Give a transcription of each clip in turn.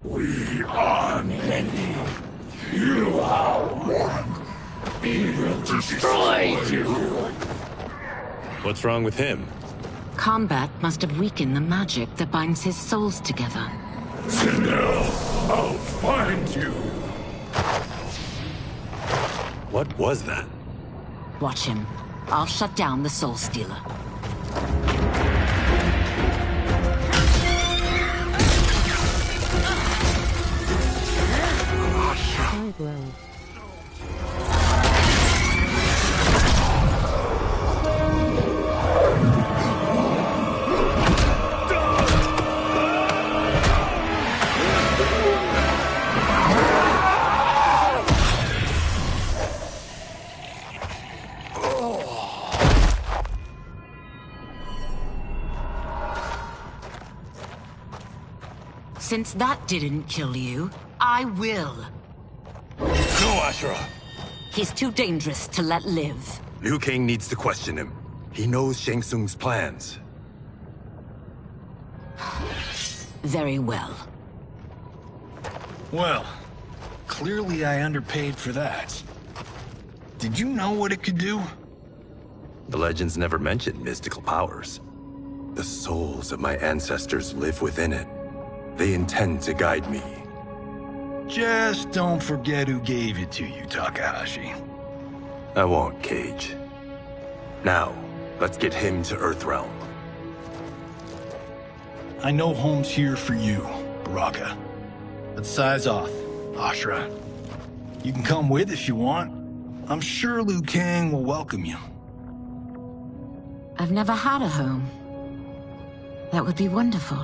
We are many. You are one. We will destroy you. What's wrong with him? Kombat must have weakened the magic that binds his souls together. Sinel, I'll find you. What was that? Watch him. I'll shut down the Soul Stealer. Since that didn't kill you, I will. No, Ashura! He's too dangerous to let live. Liu Kang needs to question him. He knows Shang Tsung's plans. Very well. Well, clearly I underpaid for that. Did you know what it could do? The legends never mentioned mystical powers. The souls of my ancestors live within it. They intend to guide me. Just don't forget who gave it to you, Takahashi. I won't, Cage. Now, let's get him to Earthrealm. I know home's here for you, Baraka. But size off, Ashura. You can come with if you want. I'm sure Liu Kang will welcome you. I've never had a home. That would be wonderful.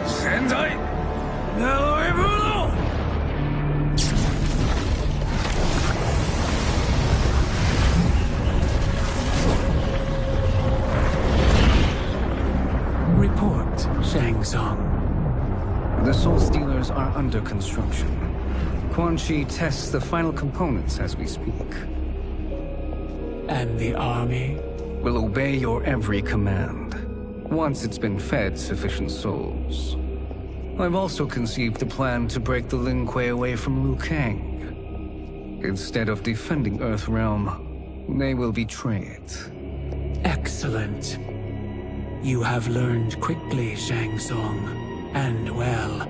Sendai! Naoibuno! Report, Shang Tsung. The Soul Stealers are under construction. Quan Chi tests the final components as we speak. And the army? Will obey your every command, once it's been fed sufficient souls. I've also conceived a plan to break the Lin Kuei away from Liu Kang. Instead of defending Earthrealm, they will betray it. Excellent. You have learned quickly, Shang Tsung. And well,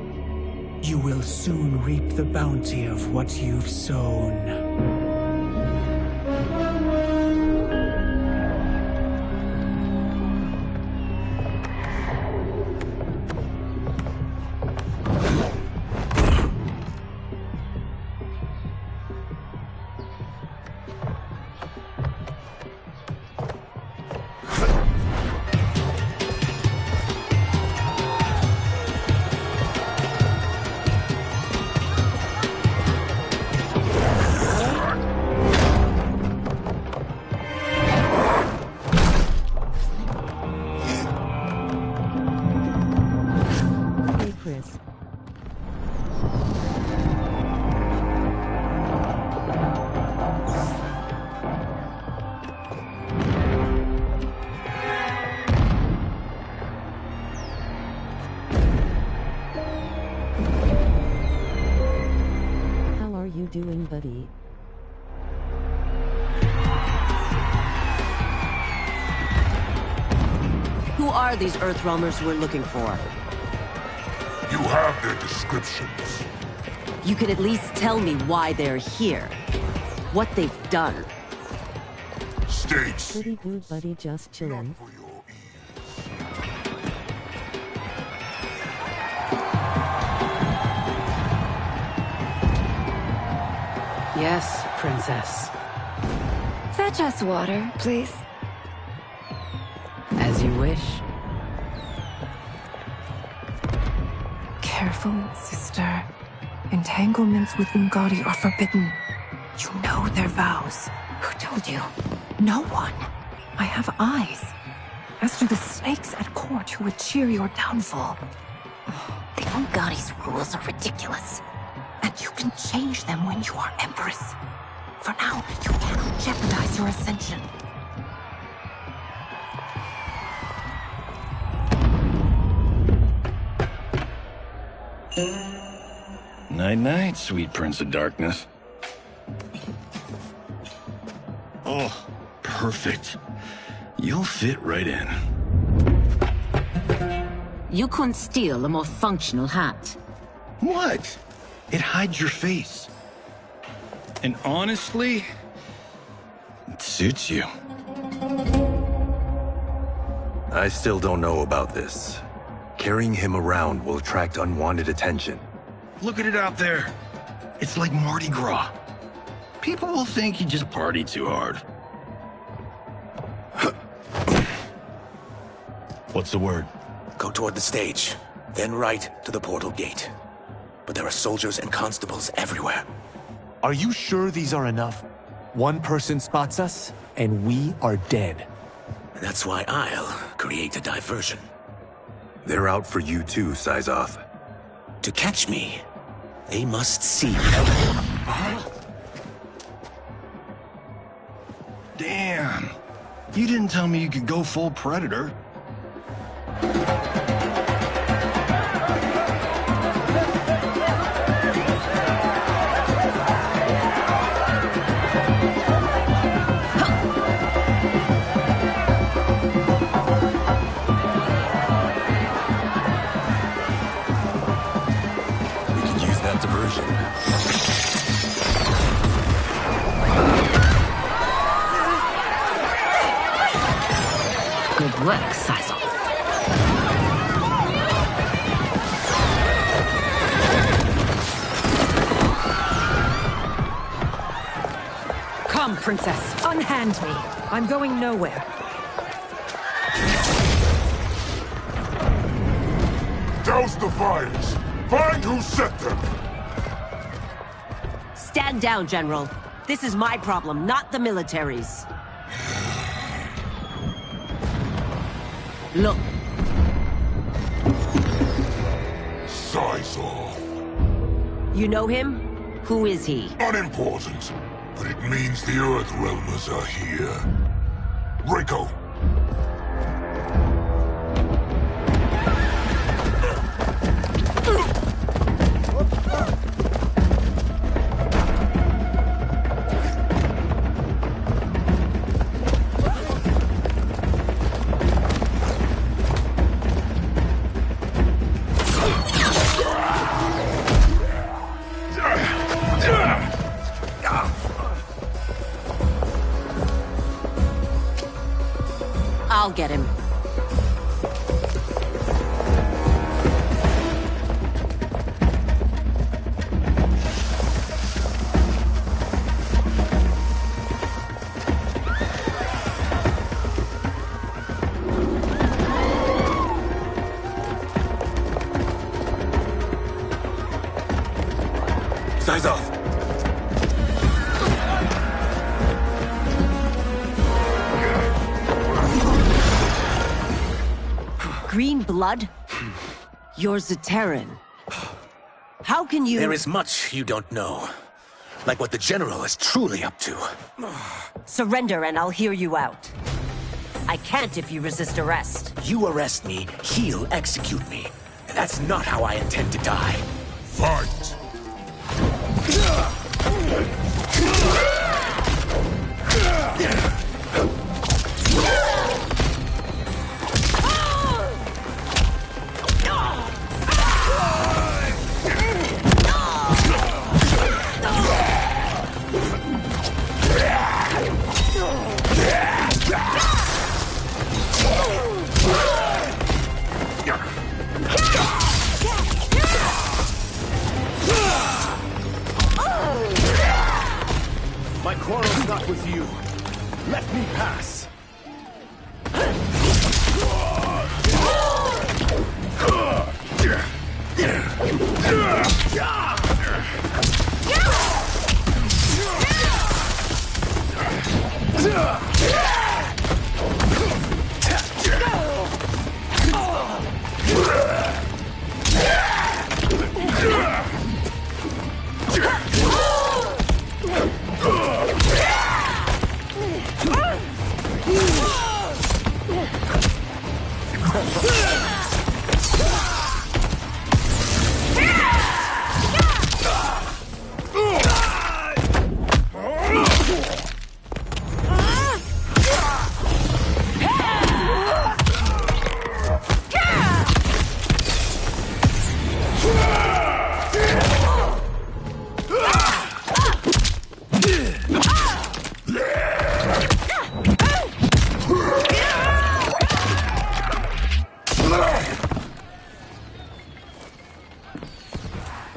you will soon reap the bounty of what you've sown. Doing, buddy? Who are these Earthrealmers we're looking for? You have their descriptions. You can at least tell me why they're here. What they've done. States. Pretty good, buddy, just chillin'. For your Yes, Princess. Fetch us water, please. As you wish. Careful, sister. Entanglements with Ungadi are forbidden. You know their vows. Who told you? No one. I have eyes. As do the snakes at court who would cheer your downfall. The Ungadi's rules are ridiculous. And you can change them when you are Empress. For now, you cannot jeopardize your ascension. Night-night, sweet Prince of Darkness. Oh, perfect. You'll fit right in. You couldn't steal a more functional hat. What? It hides your face. And honestly, it suits you. I still don't know about this. Carrying him around will attract unwanted attention. Look at it out there. It's like Mardi Gras. People will think you just party too hard. What's the word? Go toward the stage, then right to the portal gate. But there are soldiers and constables everywhere. Are you sure these are enough? One person spots us, and we are dead. That's why I'll create a diversion. They're out for you too, Syzoth. To catch me, they must see. Damn. You didn't tell me you could go full Predator. Diversion. Good work, Syzoth. Come, Princess. Unhand me. I'm going nowhere. Douse the fires! Find who set them! Stand down, General. This is my problem, not the military's. Look. Syzoth. You know him? Who is he? Unimportant, but it means the Earthrealmers are here. Reiko. I'll get him. Syzoth! Green blood? You're Zaterran. How can you— There is much you don't know. Like what the General is truly up to. Surrender and I'll hear you out. I can't if you resist arrest. You arrest me, he'll execute me. And that's not how I intend to die. Fight! My quarrel's not with you. Let me pass.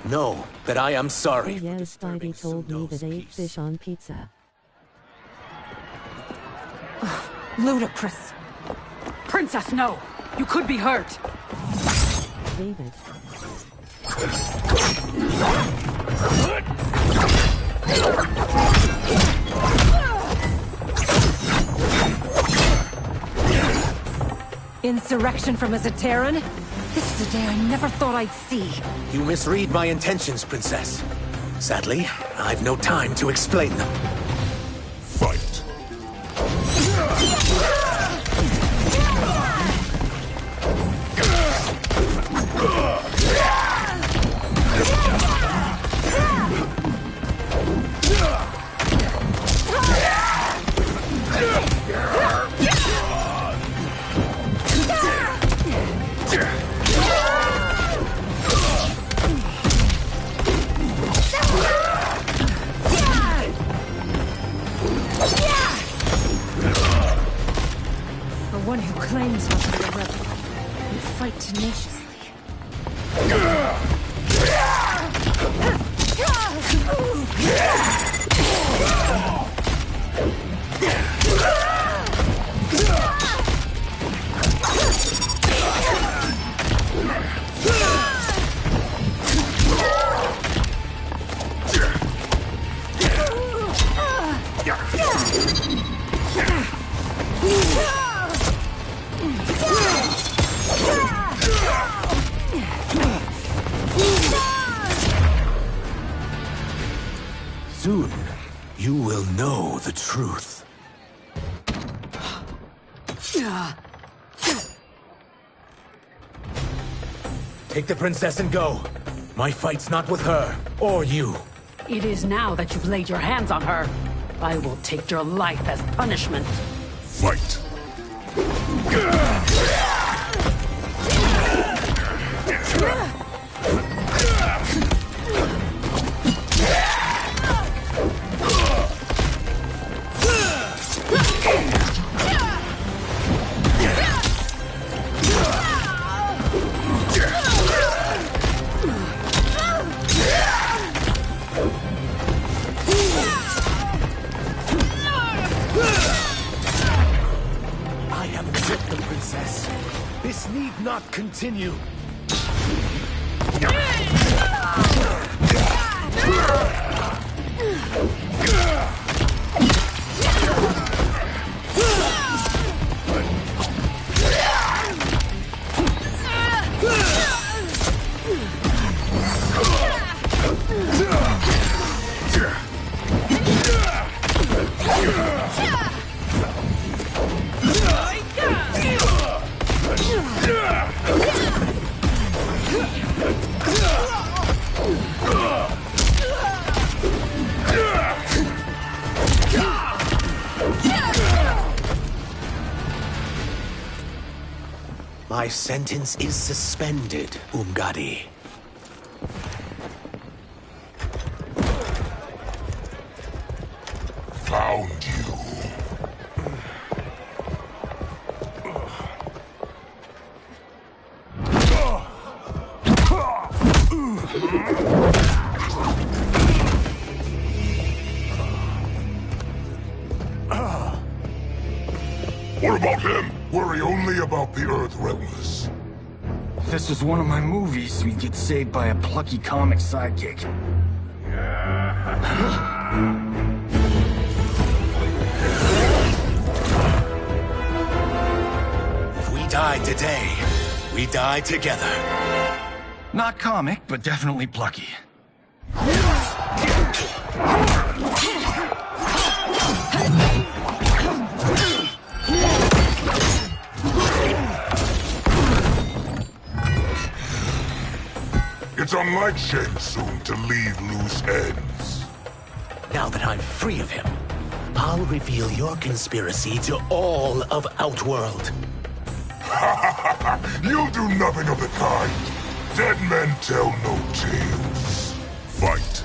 Know that I am sorry. Oh yes, Spidey told me that I ate fish on pizza. Ludicrous. Princess, no! You could be hurt! David. Insurrection from a Zaterran? This is a day I never thought I'd see. You misread my intentions, Princess. Sadly, I've no time to explain them. Fight. One who claims not to be a rebel and fight tenaciously. Soon, you will know the truth. Take the princess and go. My fight's not with her, or you. It is now that you've laid your hands on her. I will take your life as punishment. Fight. I have tricked the princess. This need not continue. My sentence is suspended, Umgadi. Found you. What about him? Worry only about the Earthrealmers. If this was one of my movies, we'd get saved by a plucky comic sidekick. If we die today, we die together. Not comic, but definitely plucky. It's unlike Shang Tsung to leave loose ends. Now that I'm free of him, I'll reveal your conspiracy to all of Outworld. You'll do nothing of the kind. Dead men tell no tales. Fight.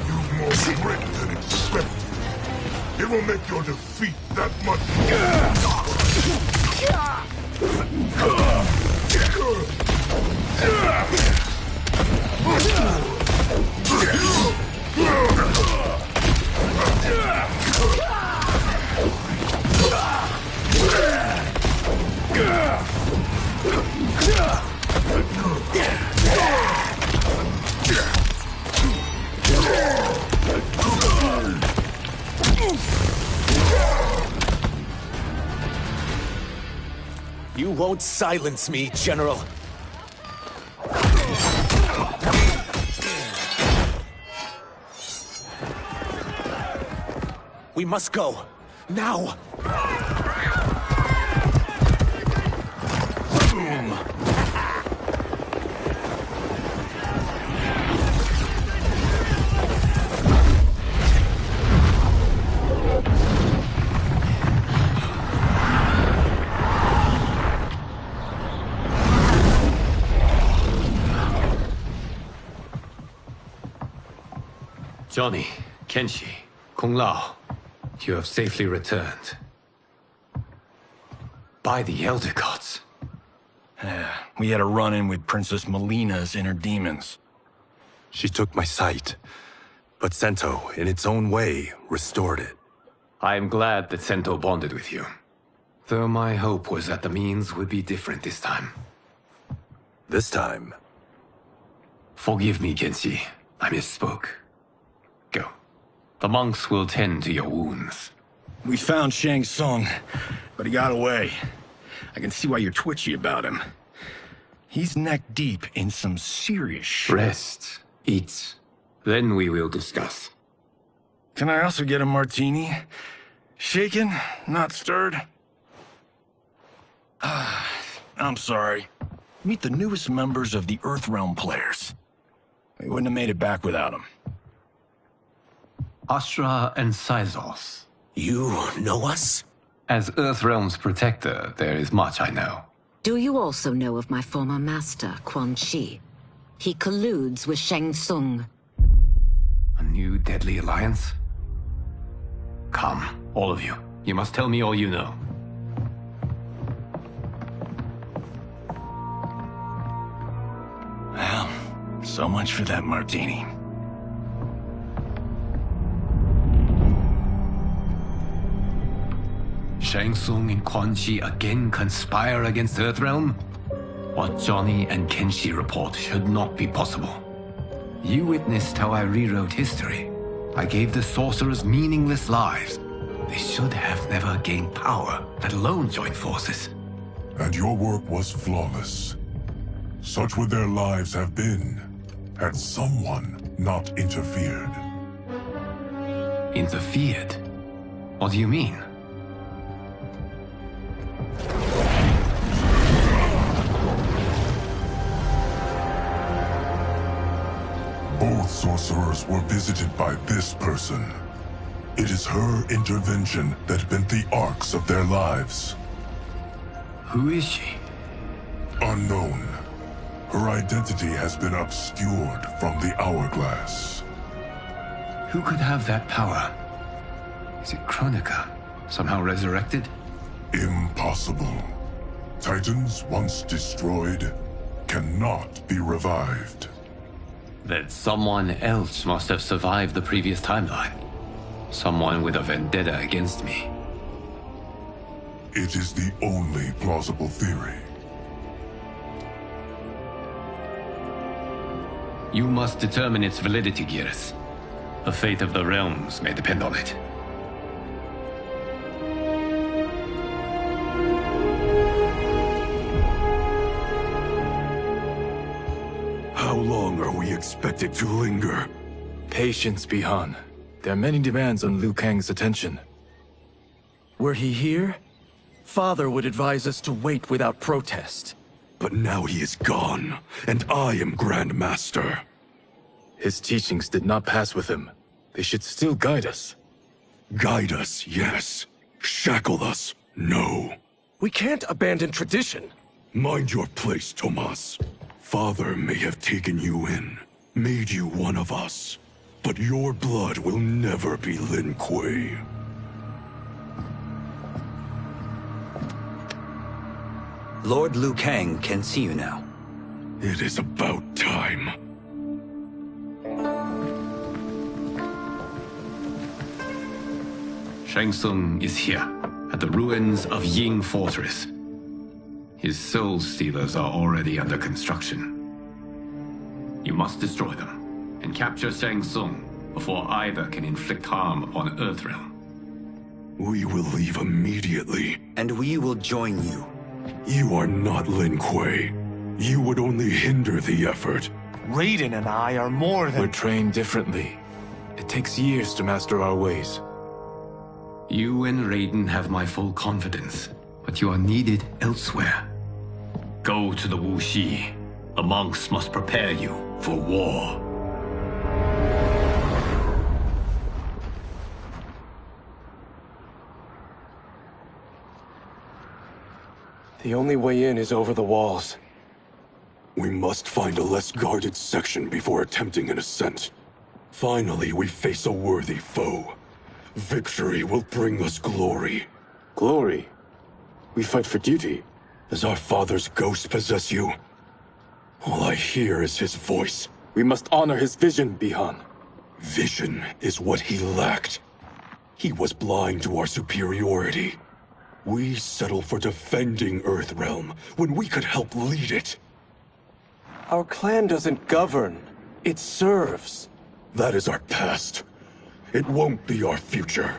You've more grit than expected. It will make your defeat that much You won't silence me, General. We must go. Now! Boom! Johnny, Kenshi, Kung Lao, you have safely returned. By the Elder Gods. We had a run-in with Princess Melina's inner demons. She took my sight, but Sento, in its own way, restored it. I am glad that Sento bonded with you. Though my hope was that the means would be different this time. This time? Forgive me, Kenshi. I misspoke. Go. The monks will tend to your wounds. We found Shang Tsung, but he got away. I can see why you're twitchy about him. He's neck-deep in some serious shit. Rest. Eat. Then we will discuss. Can I also get a martini? Shaken, not stirred? I'm sorry. Meet the newest members of the Earthrealm players. We wouldn't have made it back without them. Astra and Syzoth. You know us? As Earthrealm's protector, there is much I know. Do you also know of my former master, Quan Chi? He colludes with Shang Tsung. A new deadly alliance? Come, all of you. You must tell me all you know. Well, so much for that martini. Shang Tsung and Quan Chi again conspire against Earthrealm? What Johnny and Kenshi report should not be possible. You witnessed how I rewrote history. I gave the sorcerers meaningless lives. They should have never gained power, let alone joined forces. And your work was flawless. Such would their lives have been, had someone not interfered. Interfered? What do you mean? Both sorcerers were visited by this person. It is her intervention that bent the arcs of their lives. Who is she? Unknown. Her identity has been obscured from the hourglass. Who could have that power? Is it Kronika? Somehow resurrected? Impossible. Titans once destroyed cannot be revived. That someone else must have survived the previous timeline. Someone with a vendetta against me. It is the only plausible theory. You must determine its validity, Geras. The fate of the realms may depend on it. How long are we expected to linger? Patience, Bihan. There are many demands on Liu Kang's attention. Were he here, Father would advise us to wait without protest. But now he is gone, and I am Grand Master. His teachings did not pass with him. They should still guide us. Guide us, yes. Shackle us, no. We can't abandon tradition. Mind your place, Tomas. Father may have taken you in, made you one of us. But your blood will never be Lin Kuei. Lord Liu Kang can see you now. It is about time. Shang Tsung is here, at the ruins of Ying Fortress. His Soul Stealers are already under construction. You must destroy them, and capture Shang Tsung before either can inflict harm upon Earthrealm. We will leave immediately. And we will join you. You are not Lin Kuei. You would only hinder the effort. Raiden and I are more than... We're trained differently. It takes years to master our ways. You and Raiden have my full confidence, but you are needed elsewhere. Go to the Wuxi. The monks must prepare you for war. The only way in is over the walls. We must find a less guarded section before attempting an ascent. Finally, we face a worthy foe. Victory will bring us glory. Glory? We fight for duty. Does our father's ghost possess you? All I hear is his voice. We must honor his vision, Bihan. Vision is what he lacked. He was blind to our superiority. We settle for defending Earthrealm when we could help lead it. Our clan doesn't govern. It serves. That is our past. It won't be our future.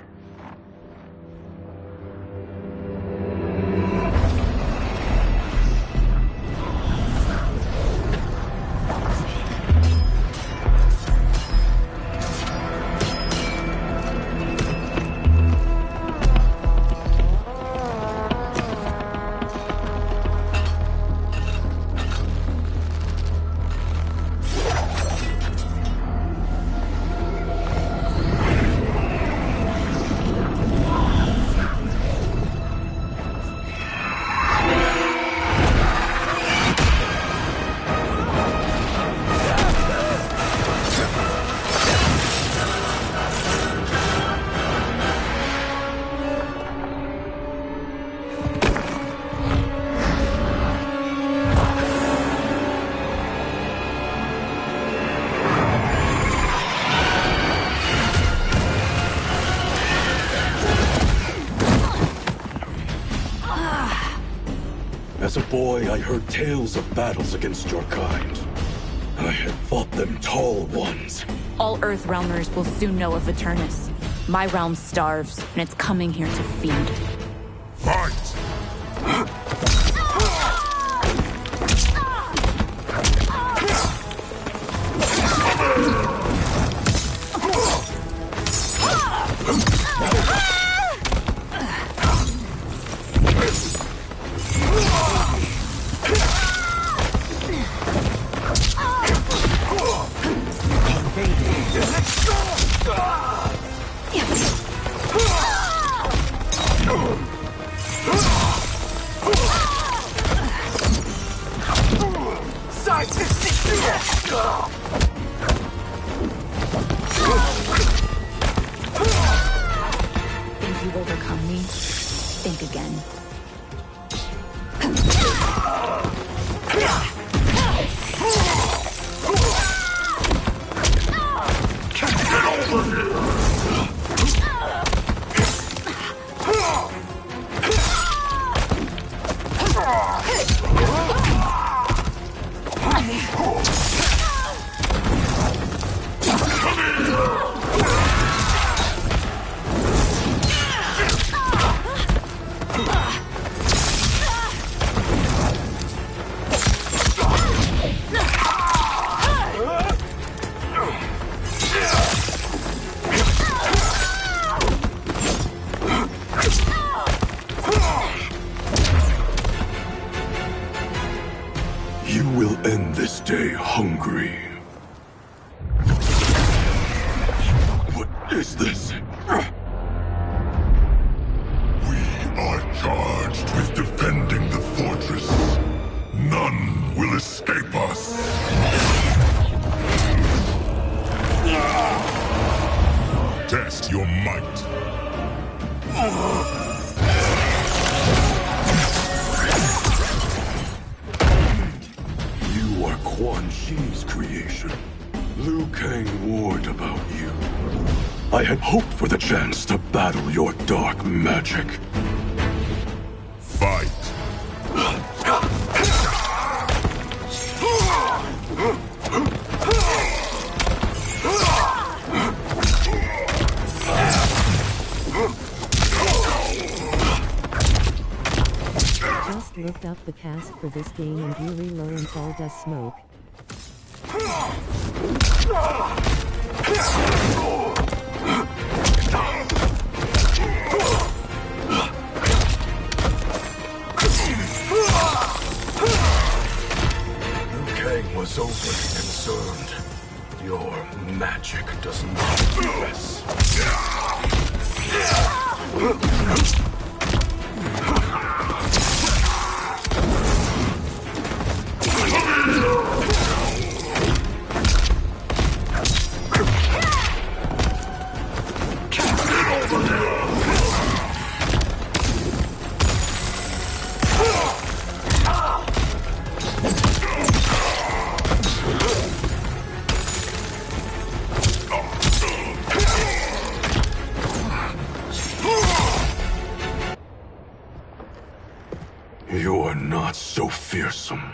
As a boy, I heard tales of battles against your kind. I had fought them tall ones. All Earthrealmers will soon know of Eternus. My realm starves, and it's coming here to feed. Fight! Think you've overcome me? Think again. You will end this day hungry. What is this? We are charged with defending the fortress. None will escape us. Test your might. Shi's creation. Liu Kang warned about you. I had hoped for the chance to battle your dark magic. Fight. Just looked up the cast for this game and Yuri Lowenthal does smoke. Liu Kang was overly concerned. Your magic does not impress. You're not so fearsome.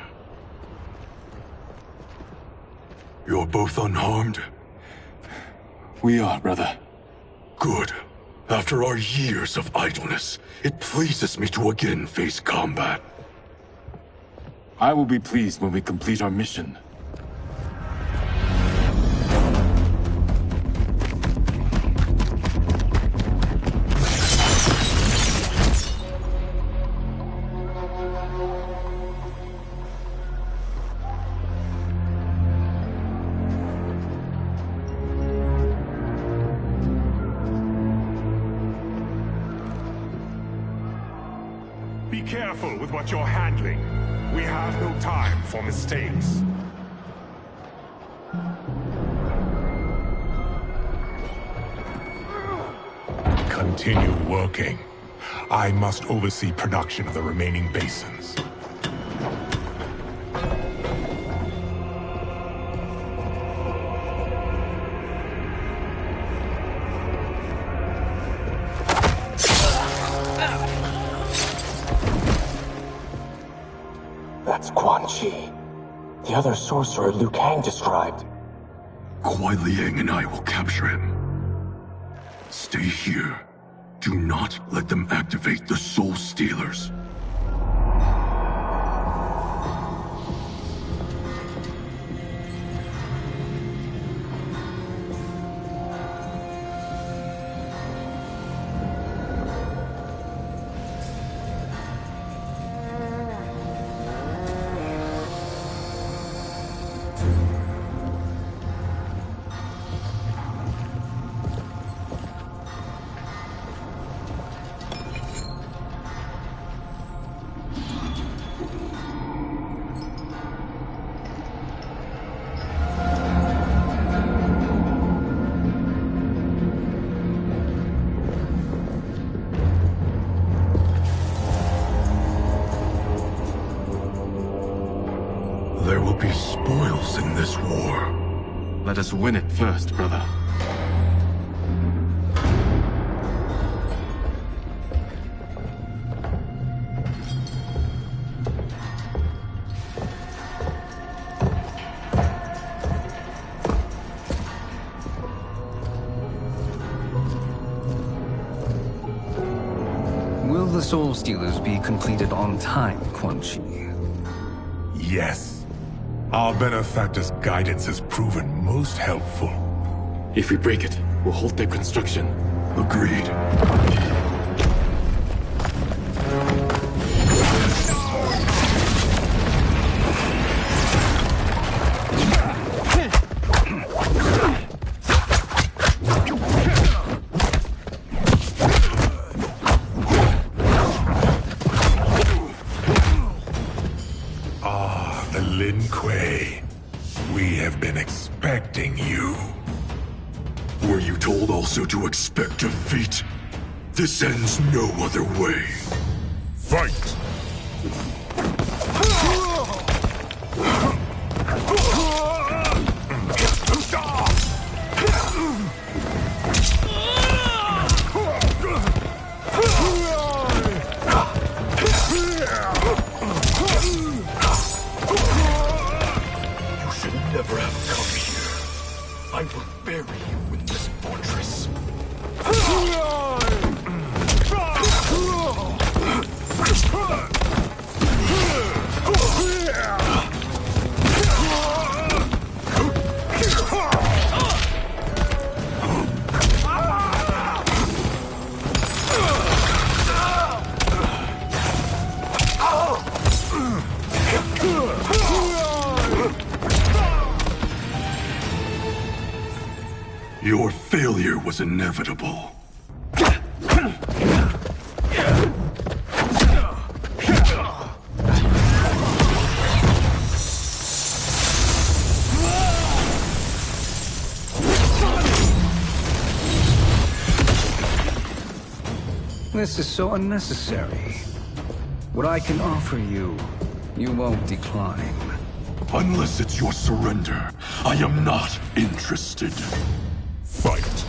You're both unharmed? We are, brother. Good. After our years of idleness, it pleases me to again face combat. I will be pleased when we complete our mission. Be careful with what you're handling. We have no time for mistakes. Continue working. I must oversee production of the remaining basins. That's Quan Chi. The other sorcerer Liu Kang described. Kuai Liang and I will capture him. Stay here. Do not let them activate the Soul Stealers. There will be spoils in this war. Let us win it first, brother. Will the Soul Stealers be completed on time, Quan Chi? Yes. Our benefactor's guidance has proven most helpful. If we break it, we'll halt their construction. Agreed. Lin Kuei, we have been expecting you. Were you told also to expect defeat? This ends no other way. Fight! Your failure was inevitable. This is so unnecessary. What I can offer you, you won't decline. Unless it's your surrender, I am not interested. Fight.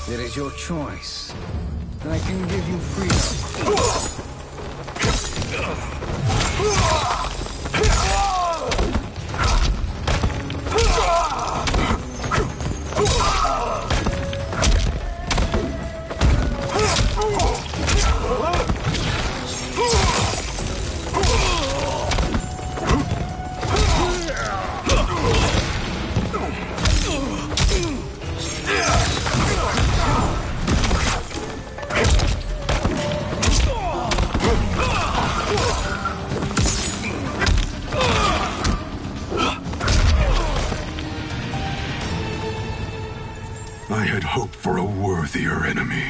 It is your choice. I can give you freedom. I had hoped for a worthier enemy.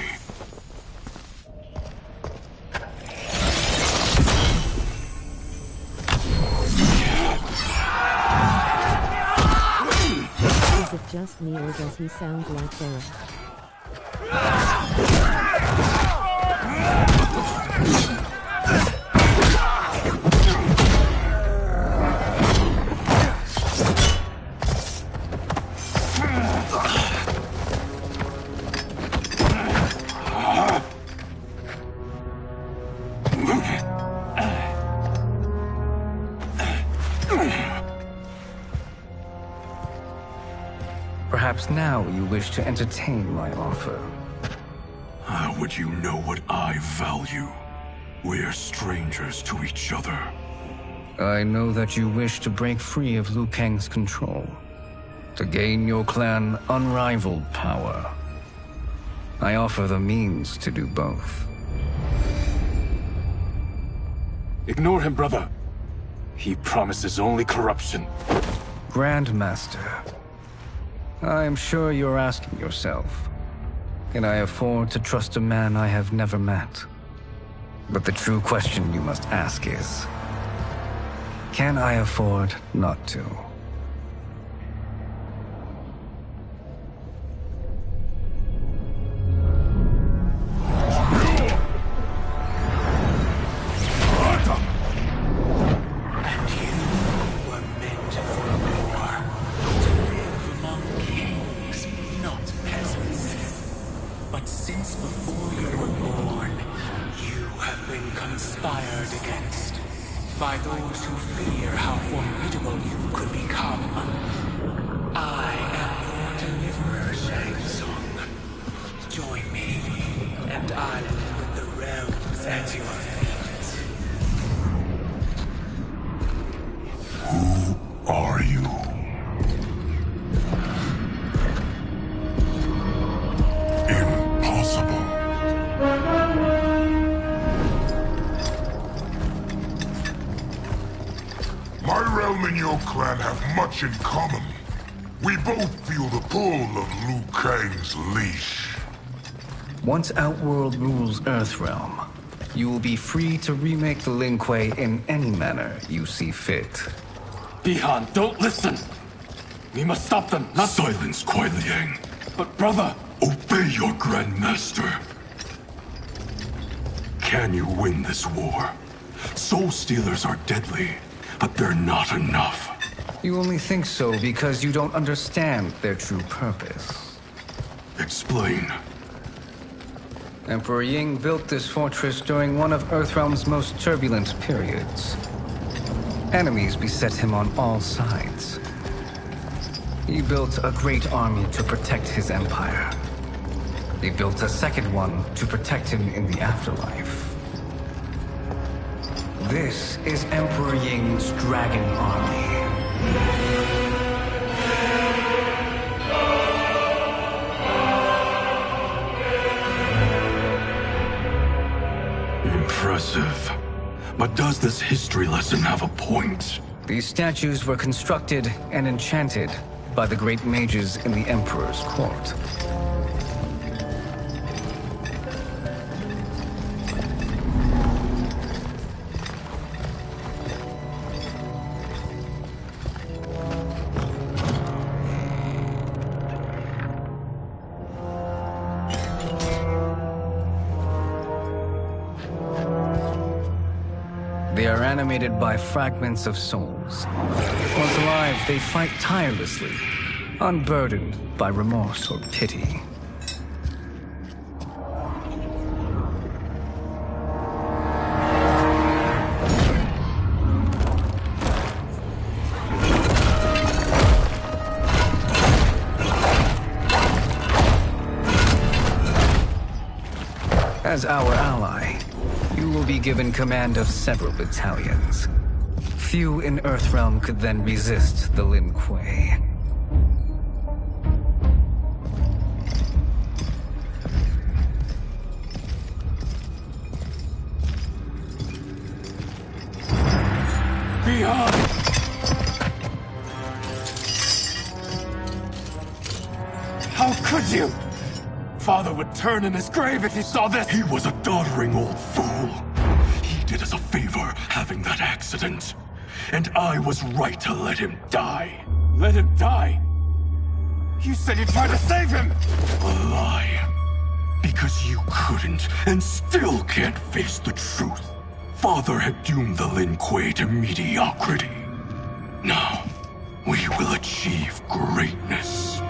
Is it just me or does he sound like Bella? Perhaps now you wish to entertain my offer. How would you know what I value? We're strangers to each other. I know that you wish to break free of Liu Kang's control, to gain your clan unrivaled power. I offer the means to do both. Ignore him, brother. He promises only corruption. Grandmaster, I am sure you're asking yourself, can I afford to trust a man I have never met? But the true question you must ask is, can I afford not to? Conspired against by those who fear how formidable you could become. Earthrealm and your clan have much in common. We both feel the pull of Liu Kang's leash. Once Outworld rules Earthrealm, you will be free to remake the Lin Kuei in any manner you see fit. Bihan, don't listen! We must stop them, not— Silence, Kuai Liang. But brother— Obey your Grandmaster. Can you win this war? Soul Stealers are deadly, but they're not enough. You only think so because you don't understand their true purpose. Explain. Emperor Ying built this fortress during one of Earthrealm's most turbulent periods. Enemies beset him on all sides. He built a great army to protect his empire. He built a second one to protect him in the afterlife. This is Emperor Ying's Dragon Army. Impressive. But does this history lesson have a point? These statues were constructed and enchanted by the great mages in the Emperor's court. They are animated by fragments of souls. Once alive, they fight tirelessly, unburdened by remorse or pity. As our ally, you will be given command of several battalions. Few in Earthrealm could then resist the Lin Kuei. Behind! How could you? Father would turn in his grave if he saw this! He was a doddering old fool. He did us a favor having that accident. And I was right to let him die. Let him die? You said you tried to save him! A lie. Because you couldn't and still can't face the truth. Father had doomed the Lin Kuei to mediocrity. Now, we will achieve greatness.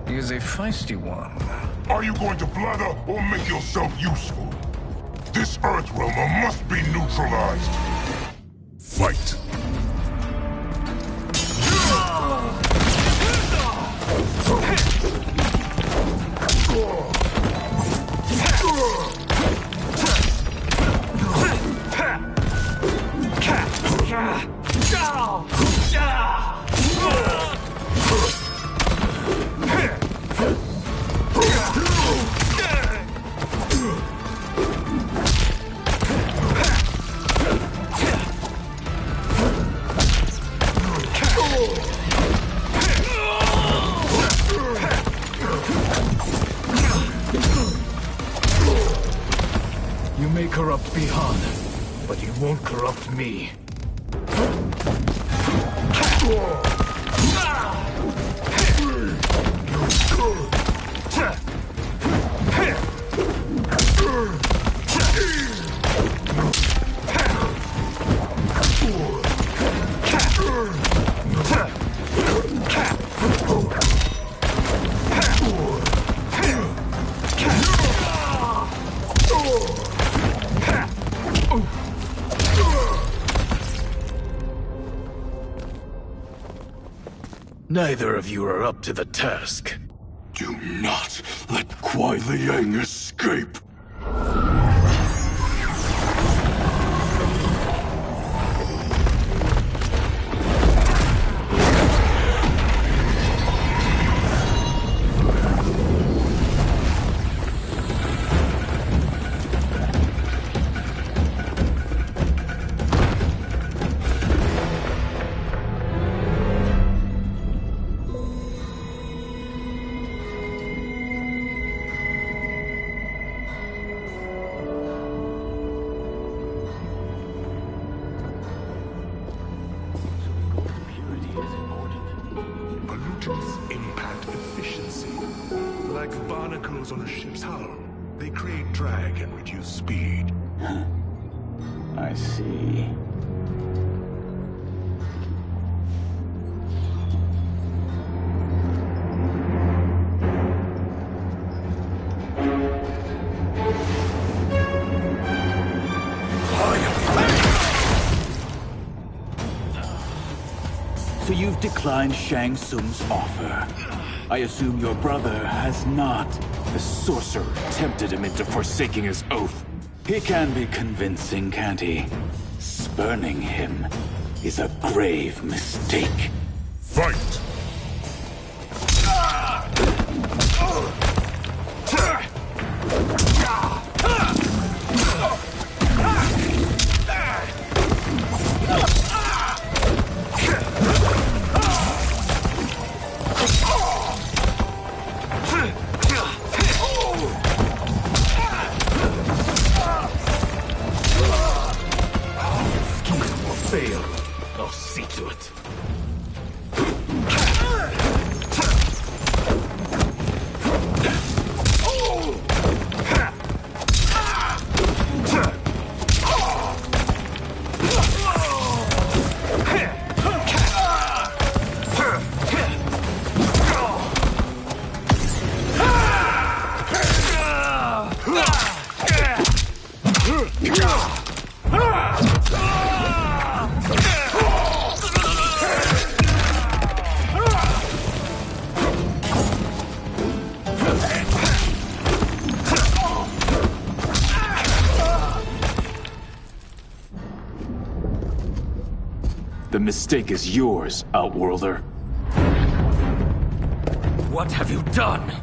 He is a feisty one. Are you going to blather or make yourself useful? This Earthrealmer must be neutralized. Fight. You may corrupt Bihan, but you won't corrupt me. Neither of you are up to the task. Do not let Kuai Liang escape! Pollutants impact efficiency. Like barnacles on a ship's hull. They create drag and reduce speed. I see. So you've declined Shang Tsung's offer. I assume your brother has not. The sorcerer tempted him into forsaking his oath. He can be convincing, can't he? Spurning him is a grave mistake. Fight! I'll see to it. The mistake is yours, Outworlder. What have you done?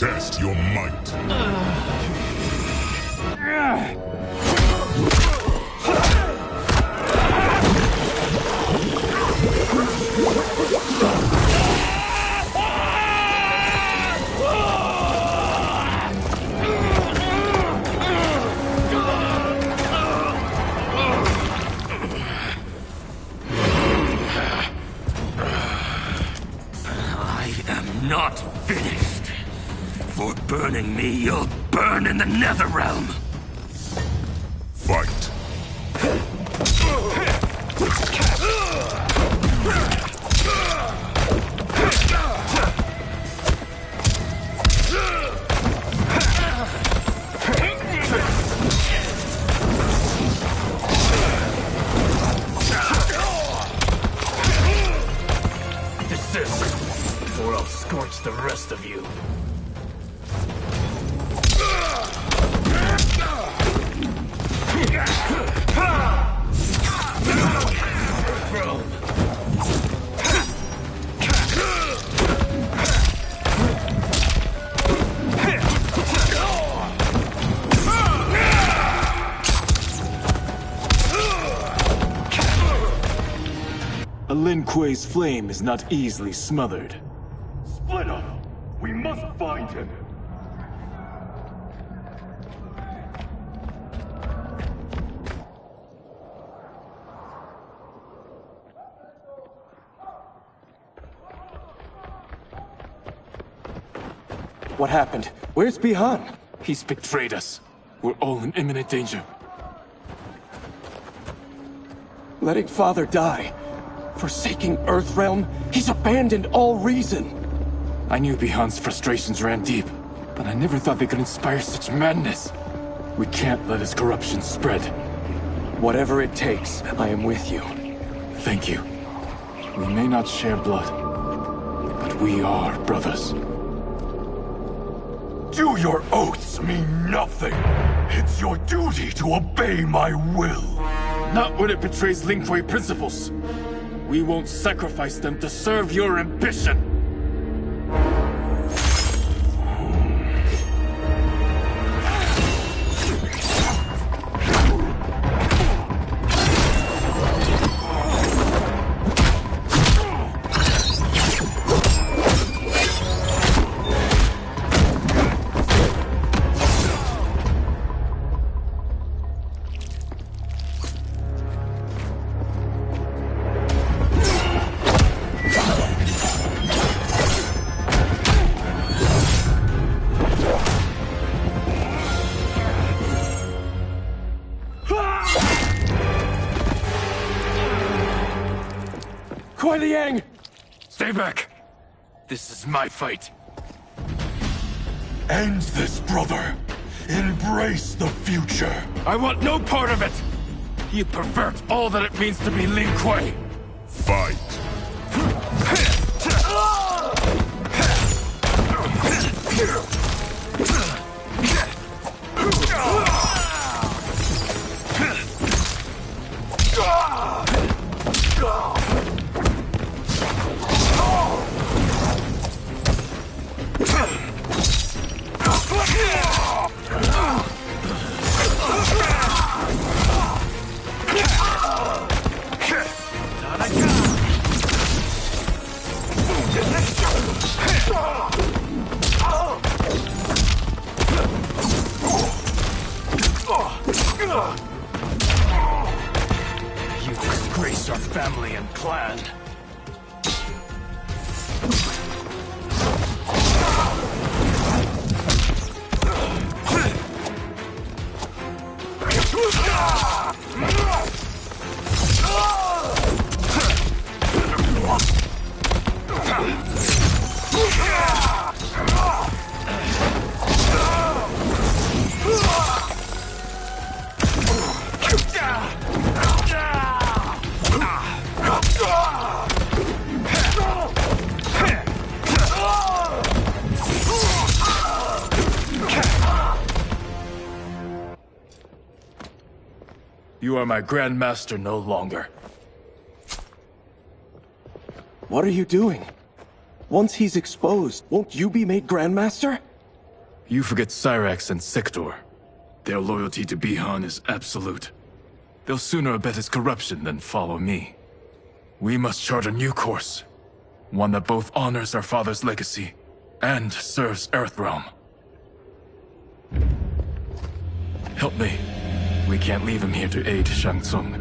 Test your might. I am not finished. For burning me, you'll burn in the Netherrealm. Fight. Desist, or I'll scorch the rest of you. A Lin Kuei's flame is not easily smothered. Split up! We must find him! What happened? Where's Bihan? He's betrayed us. We're all in imminent danger. Letting Father die. Forsaking Earthrealm. He's abandoned all reason. I knew Bihan's frustrations ran deep, but I never thought they could inspire such madness. We can't let his corruption spread. Whatever it takes, I am with you. Thank you. We may not share blood, but we are brothers. Do your oaths mean nothing? It's your duty to obey my will. Not when it betrays Lin Kuei principles. We won't sacrifice them to serve your ambition. Stay back. This is my fight. End this, brother. Embrace the future. I want no part of it. You pervert all that it means to be Lin Kuei. Fight. You disgrace our family and clan. You are my Grand Master no longer. What are you doing? Once he's exposed, won't you be made Grandmaster? You forget Cyrax and Sector. Their loyalty to Bihan is absolute. They'll sooner abet his corruption than follow me. We must chart a new course. One that both honors our father's legacy and serves Earthrealm. Help me. We can't leave him here to aid Shang Tsung.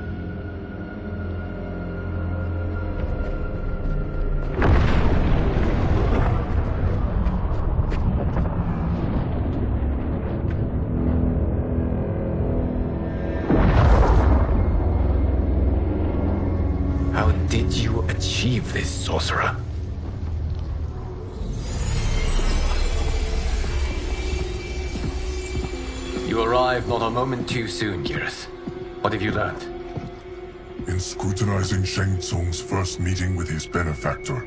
How did you achieve this, sorcerer? You arrived not a moment too soon, Geras. What have you learned? In scrutinizing Shang Tsung's first meeting with his benefactor,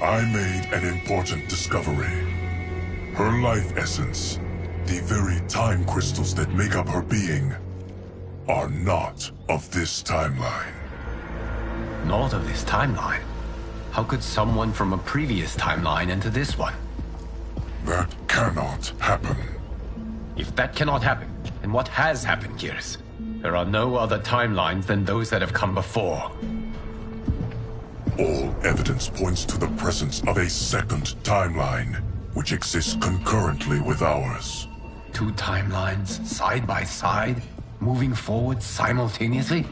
I made an important discovery. Her life essence, the very time crystals that make up her being, are not of this timeline. Not of this timeline? How could someone from a previous timeline enter this one? That cannot happen. If that cannot happen, then what has happened, Geras? There are no other timelines than those that have come before. All evidence points to the presence of a second timeline, which exists concurrently with ours. Two timelines, side by side, moving forward simultaneously?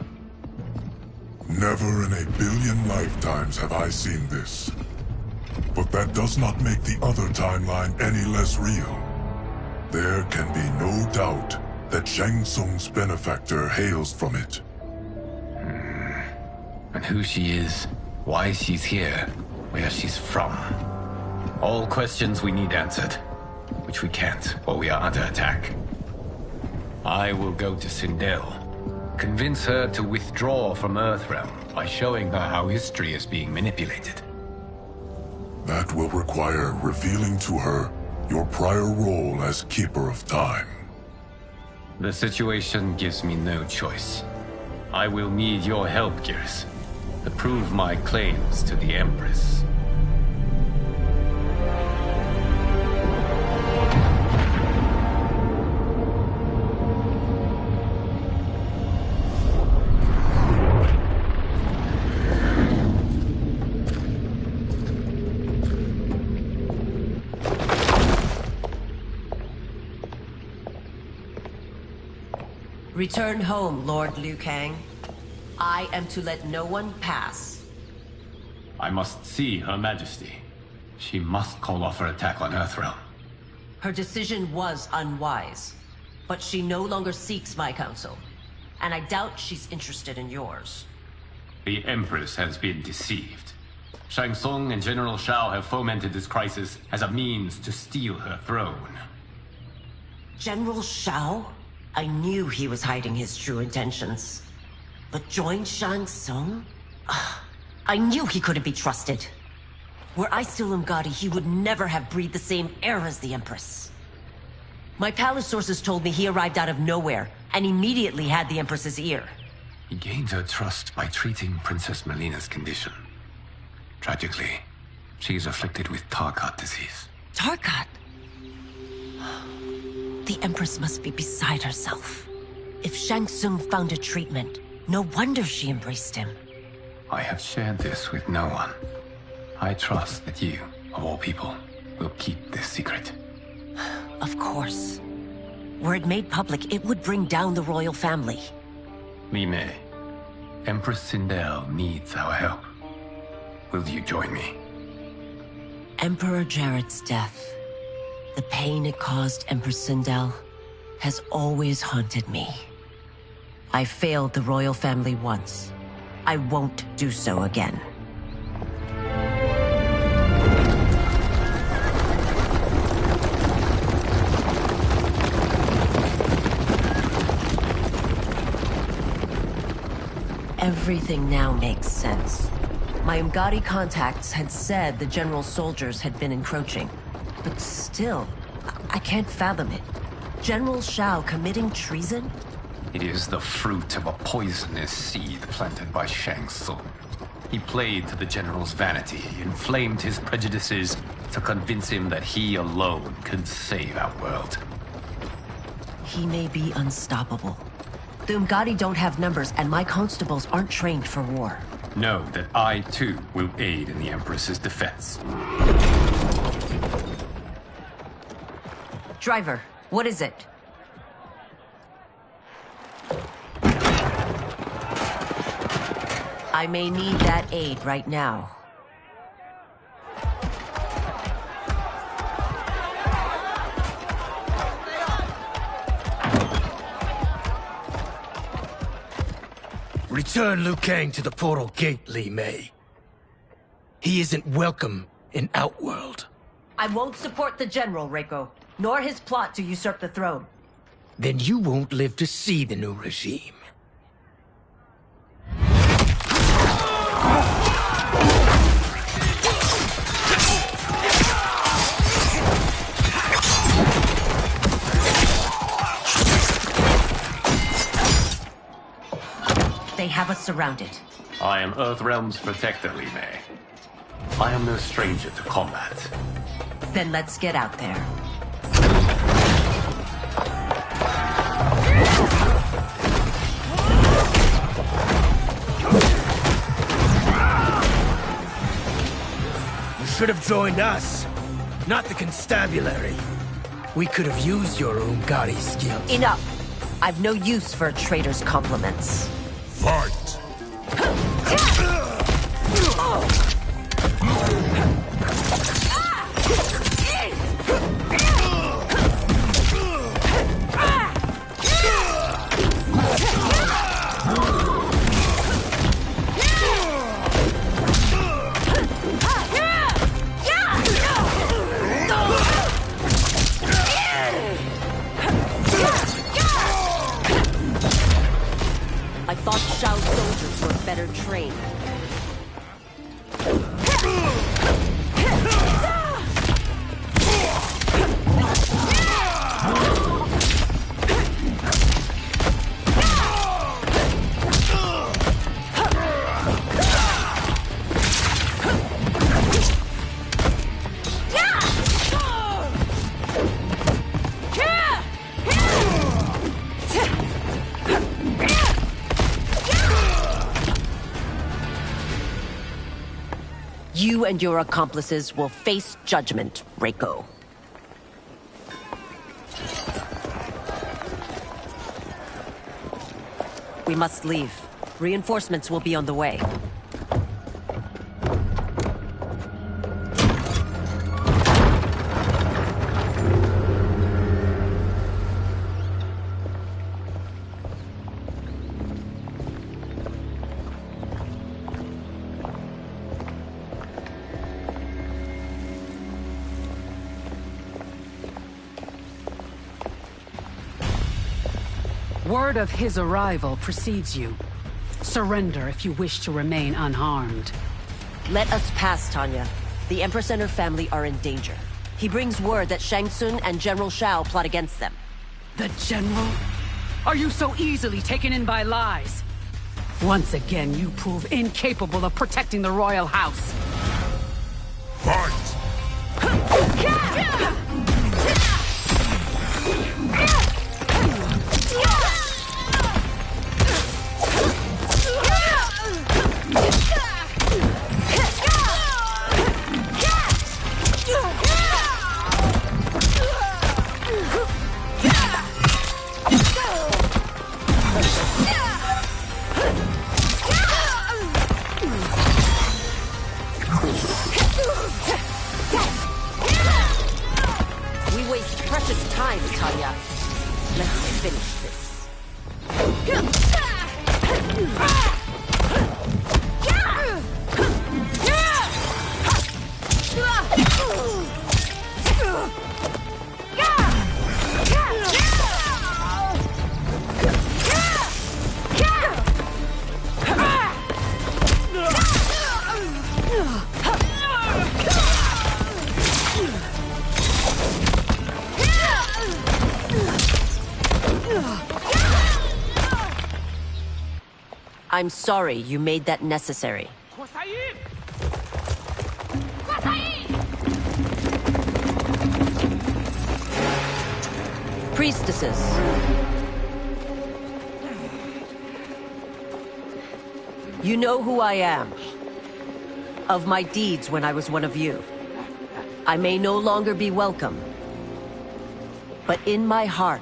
Never in a billion lifetimes have I seen this. But that does not make the other timeline any less real. There can be no doubt that Shang Tsung's benefactor hails from it. And who she is, why she's here, where she's from. All questions we need answered, which we can't, or we are under attack. I will go to Sindel, convince her to withdraw from Earthrealm by showing her how history is being manipulated. That will require revealing to her your prior role as Keeper of Time. The situation gives me no choice. I will need your help, Gears, to prove my claims to the Empress. Return home, Lord Liu Kang. I am to let no one pass. I must see Her Majesty. She must call off her attack on Earthrealm. Her decision was unwise, but she no longer seeks my counsel, and I doubt she's interested in yours. The Empress has been deceived. Shang Tsung and General Shao have fomented this crisis as a means to steal her throne. General Shao? I knew he was hiding his true intentions. But join Shang Tsung? I knew he couldn't be trusted. Were I still Umgadi, he would never have breathed the same air as the Empress. My palace sources told me he arrived out of nowhere, and immediately had the Empress's ear. He gained her trust by treating Princess Melina's condition. Tragically, she is afflicted with Tarkat disease. Tarkat? The Empress must be beside herself. If Shang Tsung found a treatment, no wonder she embraced him. I have shared this with no one. I trust that you, of all people, will keep this secret. Of course. Were it made public, it would bring down the royal family. Li Mei, Empress Sindel needs our help. Will you join me? Emperor Jarrett's death, the pain it caused Empress Sindel, has always haunted me. I failed the royal family once. I won't do so again. Everything now makes sense. My Umgadi contacts had said the general's soldiers had been encroaching. But still, I can't fathom it. General Shao committing treason? It is the fruit of a poisonous seed planted by Shang Tsung. He played to the general's vanity, inflamed his prejudices to convince him that he alone could save our world. He may be unstoppable. The Umgadi don't have numbers, and my constables aren't trained for war. Know that I, too, will aid in the Empress's defense. Driver, what is it? I may need that aid right now. Return Liu Kang to the portal gate, Li Mei. He isn't welcome in Outworld. I won't support the general, Reiko, nor his plot to usurp the throne. Then you won't live to see the new regime. They have us surrounded. I am Earthrealm's protector, Li Mei. I am no stranger to combat. Then let's get out there. You should have joined us, not the constabulary. We could have used your Umgadi skills. Enough! I've no use for a traitor's compliments. Fight! You and your accomplices will face judgment, Reiko. We must leave. Reinforcements will be on the way. Word of his arrival precedes you. Surrender if you wish to remain unharmed. Let us pass, Tanya. The Empress and her family are in danger. He brings word that Shang Tsung and General Shao plot against them. The General? Are you so easily taken in by lies? Once again, you prove incapable of protecting the royal house. Fight! We waste precious time, Tanya. Let's finish this. I'm sorry you made that necessary. Priestesses. You know who I am. Of my deeds when I was one of you. I may no longer be welcome. But in my heart,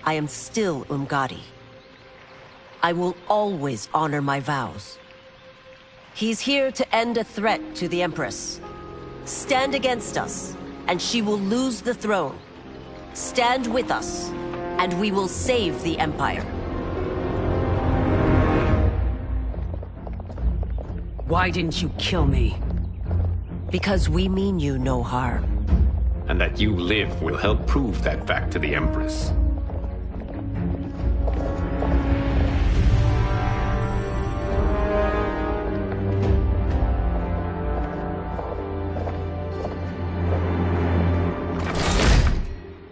I am still Umgadi. I will always honor my vows. He's here to end a threat to the Empress. Stand against us, and she will lose the throne. Stand with us, and we will save the Empire. Why didn't you kill me? Because we mean you no harm. And that you live will help prove that fact to the Empress.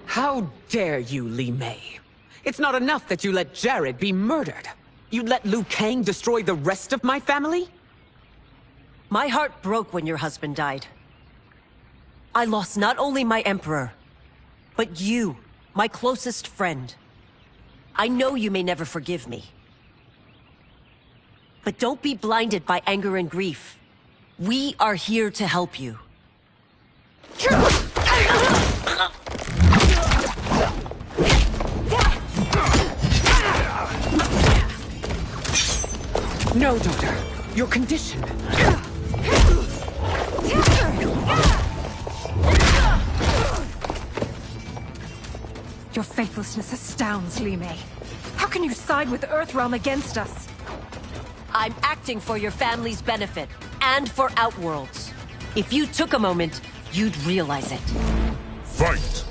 How dare you, Li Mei? It's not enough that you let Jared be murdered. You'd let Liu Kang destroy the rest of my family? My heart broke when your husband died. I lost not only my emperor, but you, my closest friend. I know you may never forgive me. But don't be blinded by anger and grief. We are here to help you. No, daughter. Your condition. Your faithlessness astounds, Li Mei. How can you side with Earthrealm against us? I'm acting for your family's benefit, and for Outworld's. If you took a moment, you'd realize it. Fight!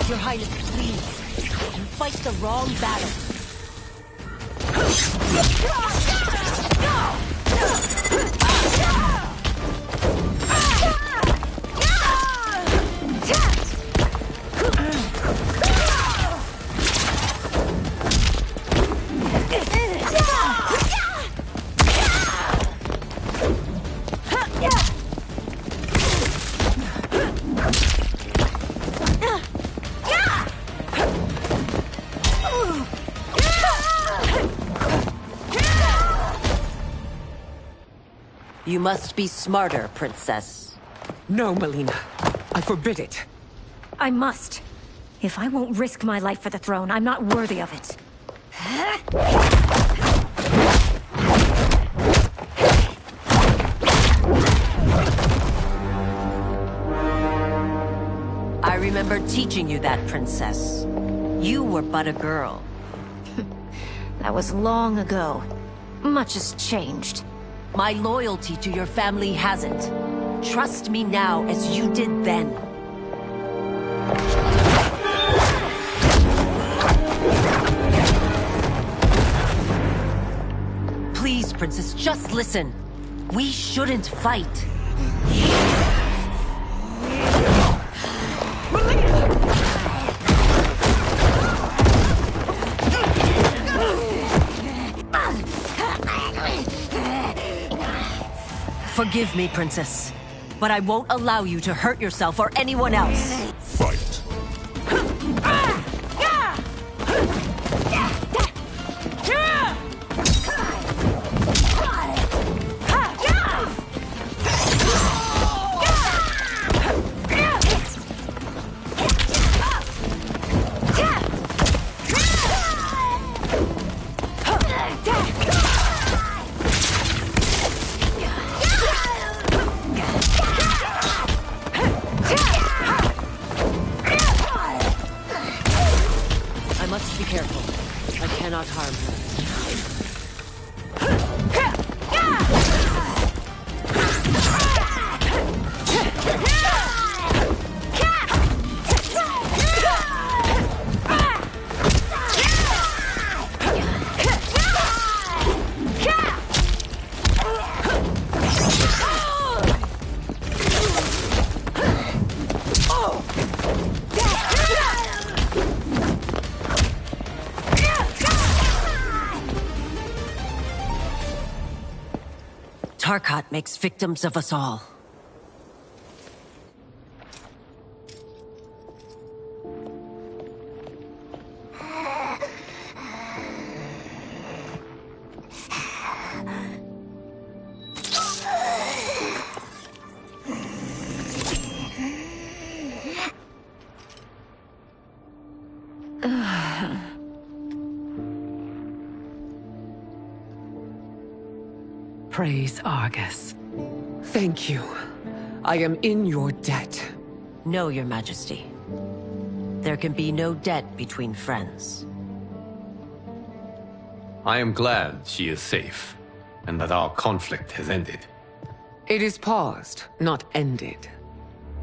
Your Highness, please. You fight the wrong battle. You must be smarter, Princess. No, Melina. I forbid it. I must. If I won't risk my life for the throne, I'm not worthy of it. I remember teaching you that, Princess. You were but a girl. That was long ago. Much has changed. My loyalty to your family hasn't. Trust me now as you did then. Please, Princess, just listen. We shouldn't fight. Forgive me, Princess, but I won't allow you to hurt yourself or anyone else. Fight. I must be careful. I cannot harm her. Tarkat makes victims of us all. Praise Argus. Thank you. I am in your debt. No, Your Majesty. There can be no debt between friends. I am glad she is safe, and that our conflict has ended. It is paused, not ended.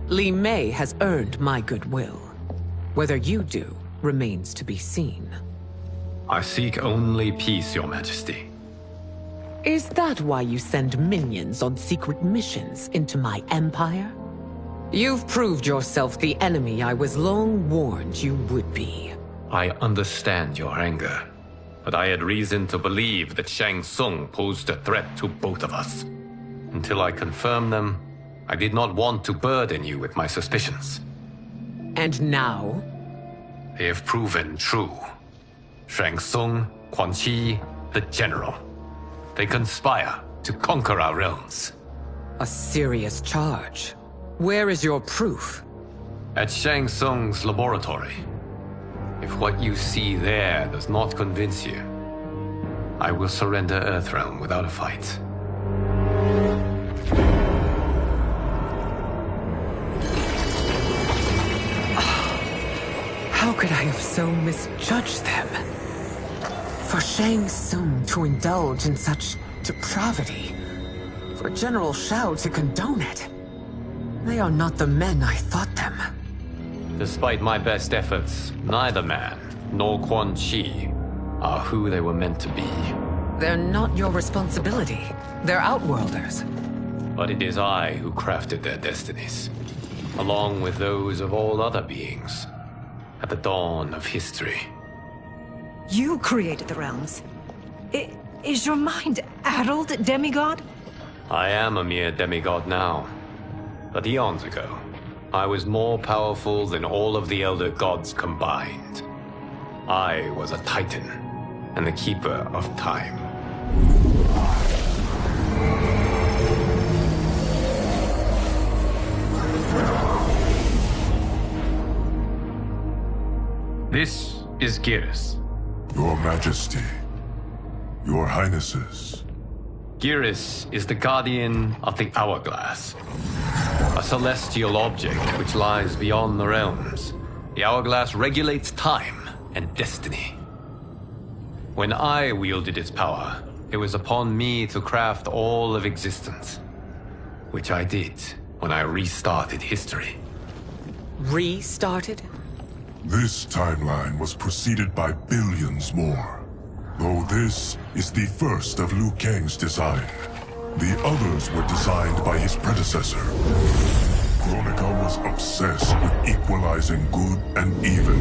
Li Mei has earned my goodwill. Whether you do remains to be seen. I seek only peace, Your Majesty. Is that why you send minions on secret missions into my empire? You've proved yourself the enemy I was long warned you would be. I understand your anger, but I had reason to believe that Shang Tsung posed a threat to both of us. Until I confirmed them, I did not want to burden you with my suspicions. And now? They have proven true. Shang Tsung, Quan Chi, the General. They conspire to conquer our realms. A serious charge. Where is your proof? At Shang Tsung's laboratory. If what you see there does not convince you, I will surrender Earthrealm without a fight. How could I have so misjudged them? For Shang Tsung to indulge in such depravity, for General Shao to condone it. They are not the men I thought them. Despite my best efforts, neither man nor Quan Chi are who they were meant to be. They're not your responsibility. They're Outworlders. But it is I who crafted their destinies, along with those of all other beings, at the dawn of history. You created the realms. Is your mind addled, demigod? I am a mere demigod now. But eons ago, I was more powerful than all of the Elder Gods combined. I was a Titan, and the Keeper of Time. This is Geras. Your Majesty. Your Highnesses. Geras is the guardian of the Hourglass. A celestial object which lies beyond the realms. The Hourglass regulates time and destiny. When I wielded its power, it was upon me to craft all of existence. Which I did when I restarted history. Restarted? This timeline was preceded by billions more. Though this is the first of Liu Kang's design. The others were designed by his predecessor. Kronika was obsessed with equalizing good and evil.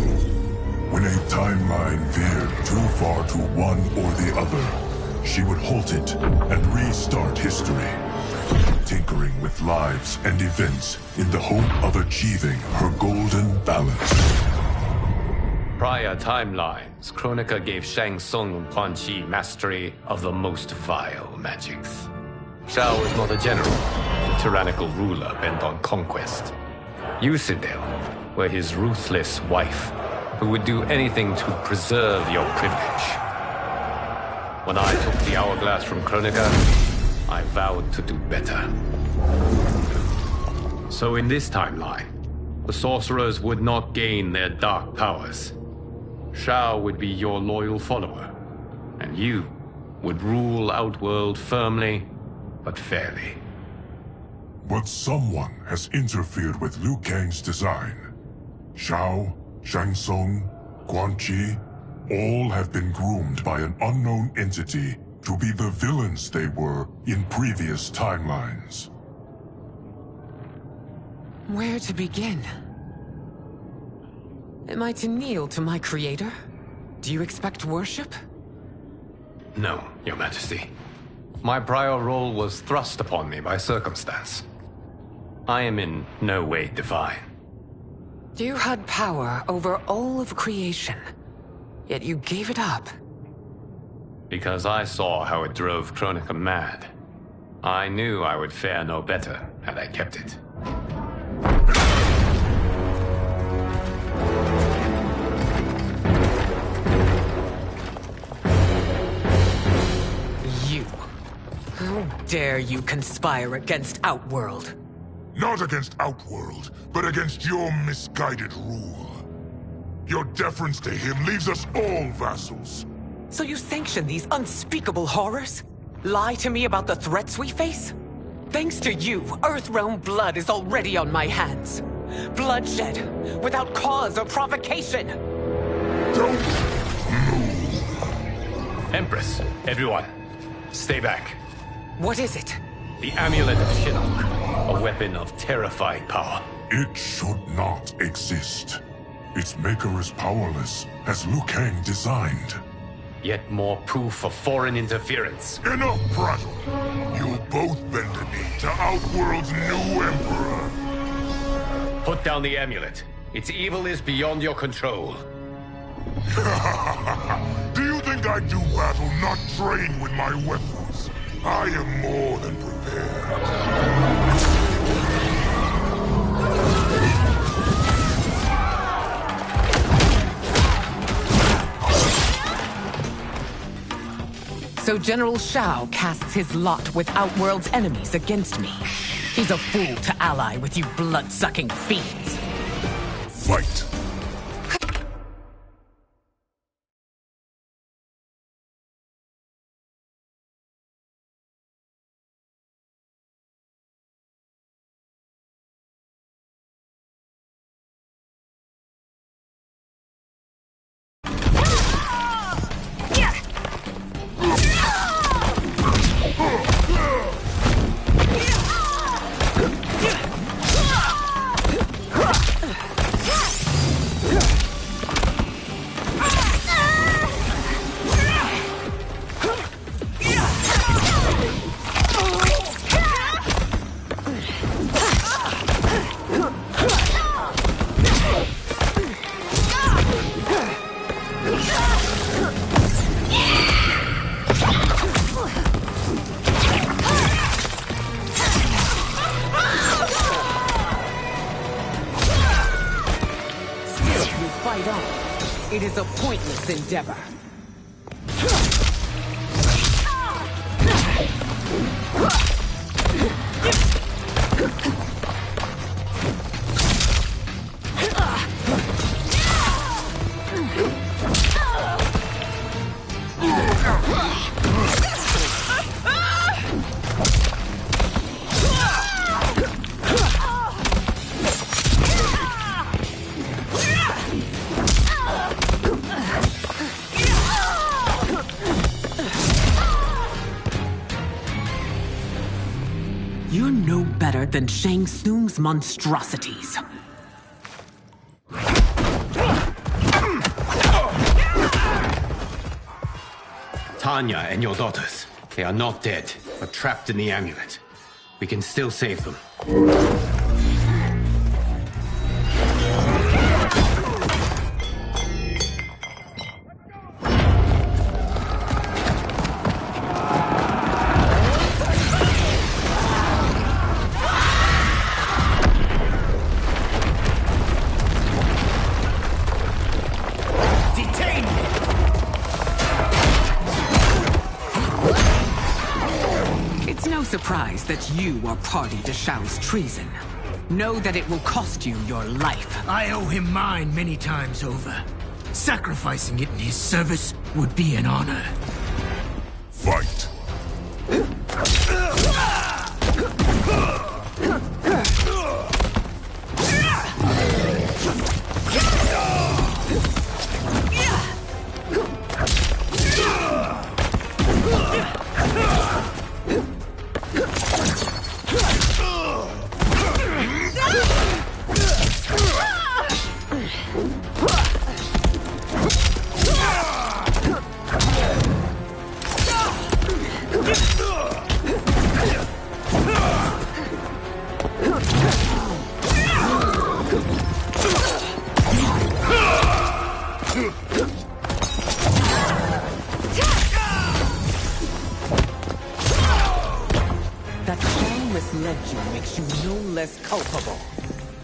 When a timeline veered too far to one or the other, she would halt it and restart history, tinkering with lives and events in the hope of achieving her golden balance. Prior timelines, Kronika gave Shang Tsung and Quan Chi mastery of the most vile magics. Shao was not a general, a tyrannical ruler bent on conquest. Yusidel were his ruthless wife, who would do anything to preserve your privilege. When I took the Hourglass from Kronika, I vowed to do better. So in this timeline, the sorcerers would not gain their dark powers. Shao would be your loyal follower, and you would rule Outworld firmly, but fairly. But someone has interfered with Liu Kang's design. Shao, Shang Tsung, Quan Chi, all have been groomed by an unknown entity to be the villains they were in previous timelines. Where to begin? Am I to kneel to my creator? Do you expect worship? No, Your Majesty. My prior role was thrust upon me by circumstance. I am in no way divine. You had power over all of creation, yet you gave it up. Because I saw how it drove Kronika mad. I knew I would fare no better had I kept it. How dare you conspire against Outworld? Not against Outworld, but against your misguided rule. Your deference to him leaves us all vassals. So you sanction these unspeakable horrors? Lie to me about the threats we face? Thanks to you, Earthrealm blood is already on my hands. Bloodshed, without cause or provocation. Don't move. Empress, everyone, stay back. What is it? The Amulet of Shinnok, a weapon of terrifying power. It should not exist. Its maker is powerless, as Liu Kang designed. Yet more proof of foreign interference. Enough prattle! You'll both bend a knee to Outworld's new emperor. Put down the amulet. Its evil is beyond your control. Do you think I do battle not trained with my weapons? I am more than prepared. So General Shao casts his lot with Outworld's enemies against me. He's a fool to ally with you blood-sucking fiends. Fight! is a pointless endeavor. You're no better than Shang Tsung's monstrosities. Tanya and your daughters. They are not dead, but trapped in the amulet. We can still save them. Surprised that you are party to Shao's treason. Know that it will cost you your life. I owe him mine many times over. Sacrificing it in his service would be an honor. Fight! That Shao misled you makes you no less culpable.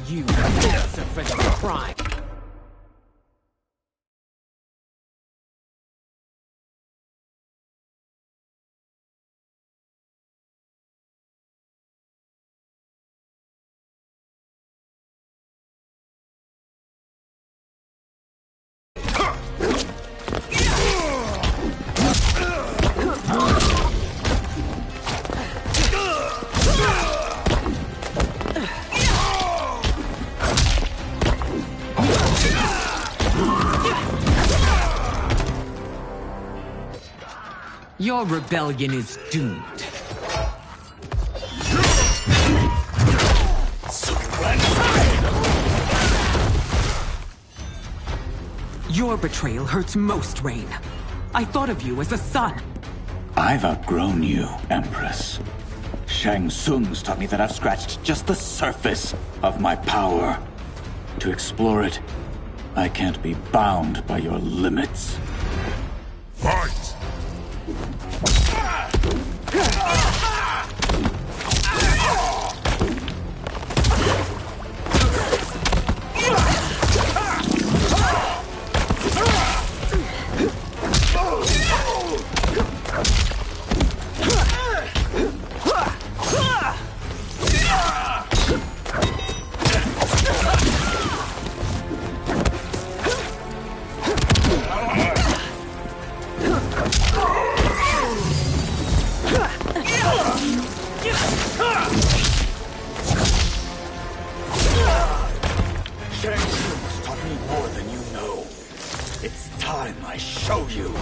You answer for the crime. Your rebellion is doomed. Your betrayal hurts most, Rain. I thought of you as a son. I've outgrown you, Empress. Shang Tsung's taught me that I've scratched just the surface of my power. To explore it, I can't be bound by your limits. Fight! Shang Tsung's taught me more than you know. It's time I show you.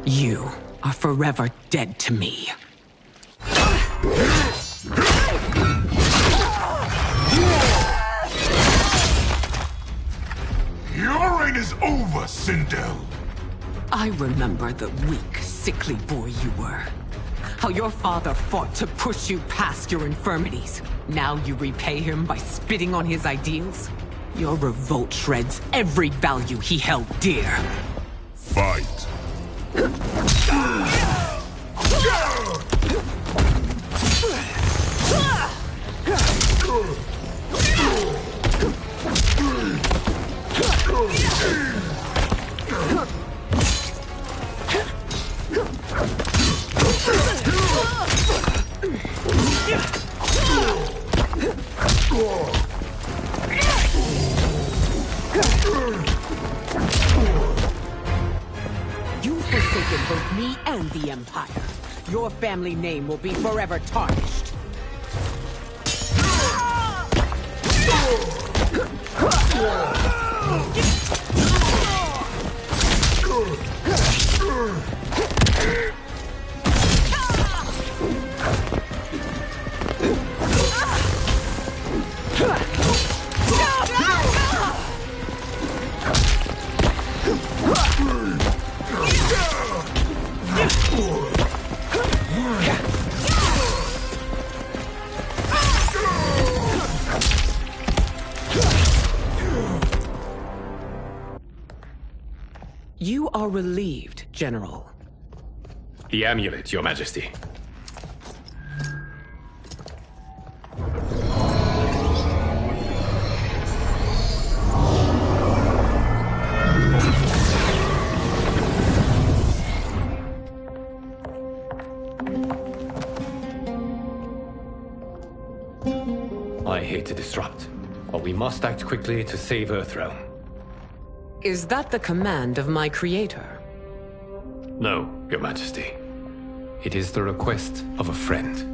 You are forever dead to me. Sindel. I remember the weak, sickly boy you were. How your father fought to push you past your infirmities. Now you repay him by spitting on his ideals? Your revolt shreds every value he held dear. Fight. You've forsaken both me and the Empire. Your family name will be forever tarnished. You are relieved, General. The amulet, Your Majesty. I hate to disrupt, but we must act quickly to save Earthrealm. Is that the command of my creator? No, Your Majesty. It is the request of a friend.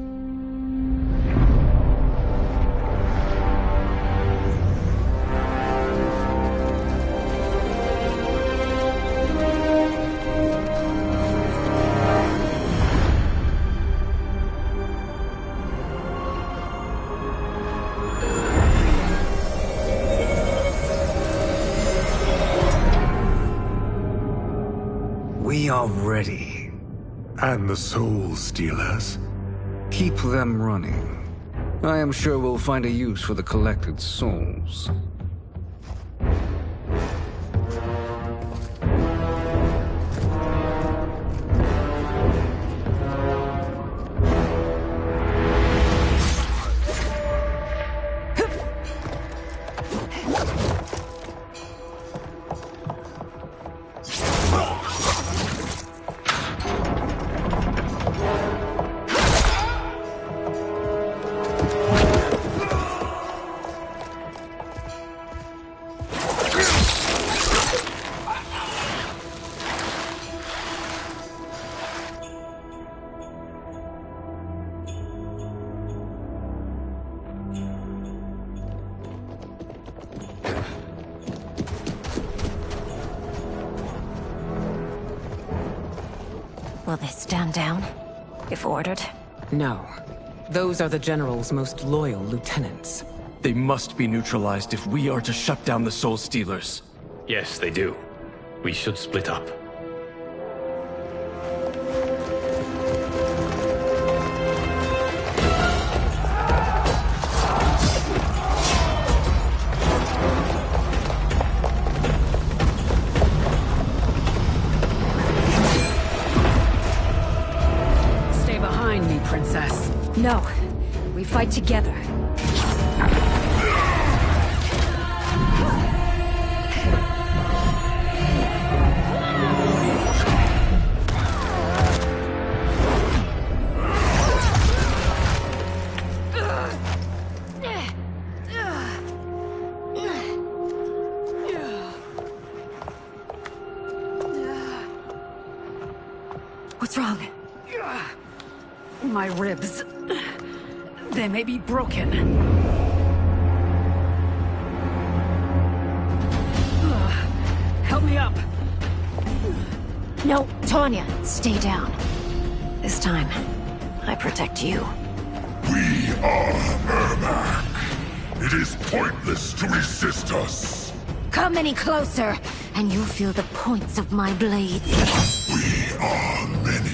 We are ready. And the Soul Stealers? Keep them running. I am sure we'll find a use for the collected souls. Will they stand down, if ordered? No. Those are the General's most loyal lieutenants. They must be neutralized if we are to shut down the Soul Stealers. Yes, they do. We should split up. Stay behind me, Princess. No. We fight together. What's wrong? My ribs. They may be broken. Help me up. No, Tanya, stay down. This time, I protect you. We are Ermac. It is pointless to resist us. Come any closer, and you'll feel the points of my blades. We are many.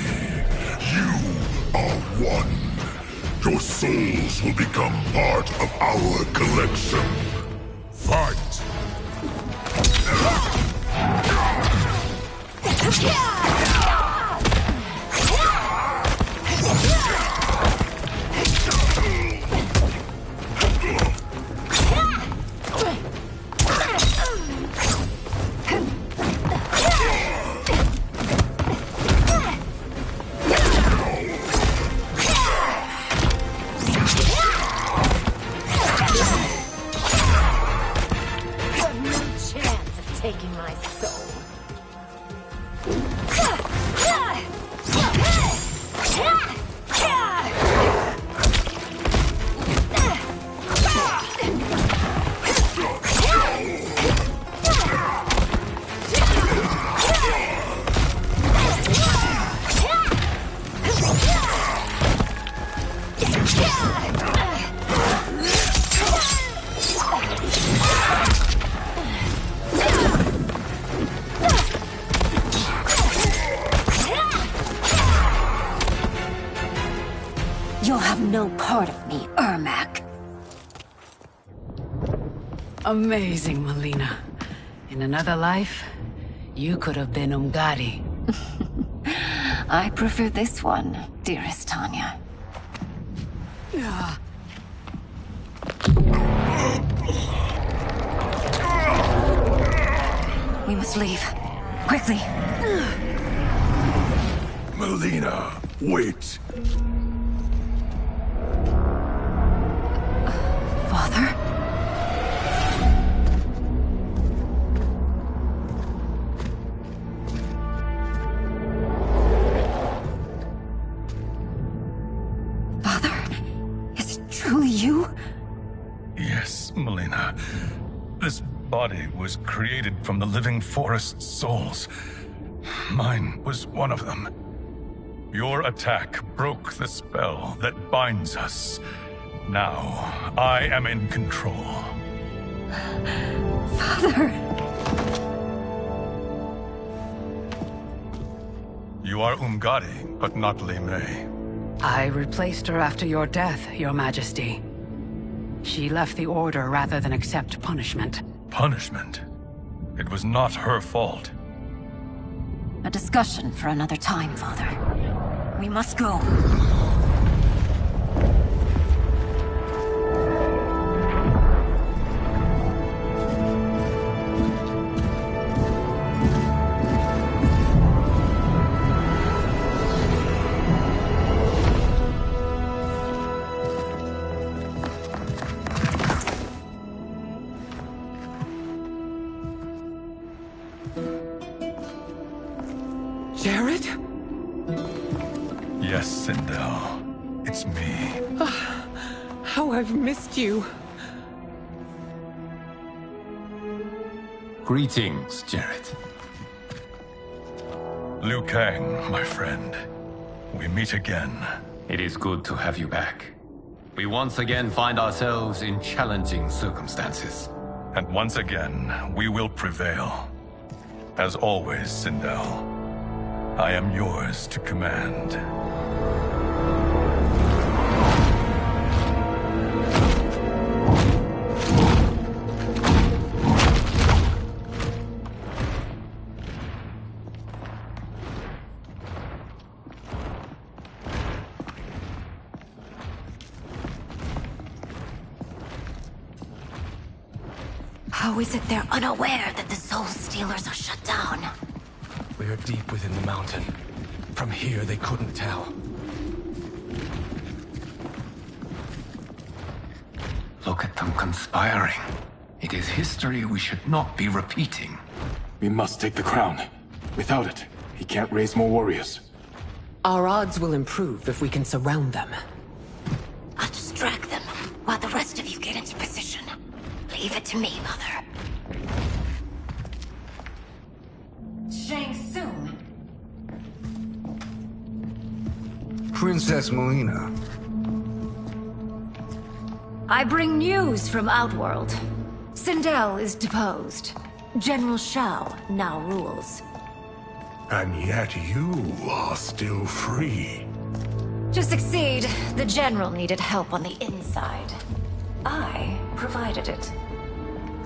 You are one. Your souls will become part of our collection. Fight! Taking my soul. You'll have no part of me, Ermac. Amazing, Melina. In another life, you could have been Umgadi. I prefer this one, dearest Tanya. We must leave. Quickly. Melina, wait. Father? Father? Is it truly you? Yes, Melina. This body was created from the living forest's souls. Mine was one of them. Your attack broke the spell that binds us. Now, I am in control. Father! You are Umgadi, but not Li Mei. I replaced her after your death, Your Majesty. She left the Order rather than accept punishment. Punishment? It was not her fault. A discussion for another time, Father. We must go. Jared? Yes, Sindel. It's me. How I've missed you. Greetings, Jared. Liu Kang, my friend. We meet again. It is good to have you back. We once again find ourselves in challenging circumstances. And once again, we will prevail. As always, Sindel, I am yours to command. How is it they're unaware that the Soul Stealers are shut down? We are deep within the mountain. From here, they couldn't tell. Look at them conspiring. It is history we should not be repeating. We must take the crown. Without it, he can't raise more warriors. Our odds will improve if we can surround them. I'll distract them while the rest of you get into position. Leave it to me, Mother. Shang Tsung. Princess Melina. I bring news from Outworld. Sindel is deposed. General Shao now rules. And yet you are still free. To succeed, the General needed help on the inside. I provided it.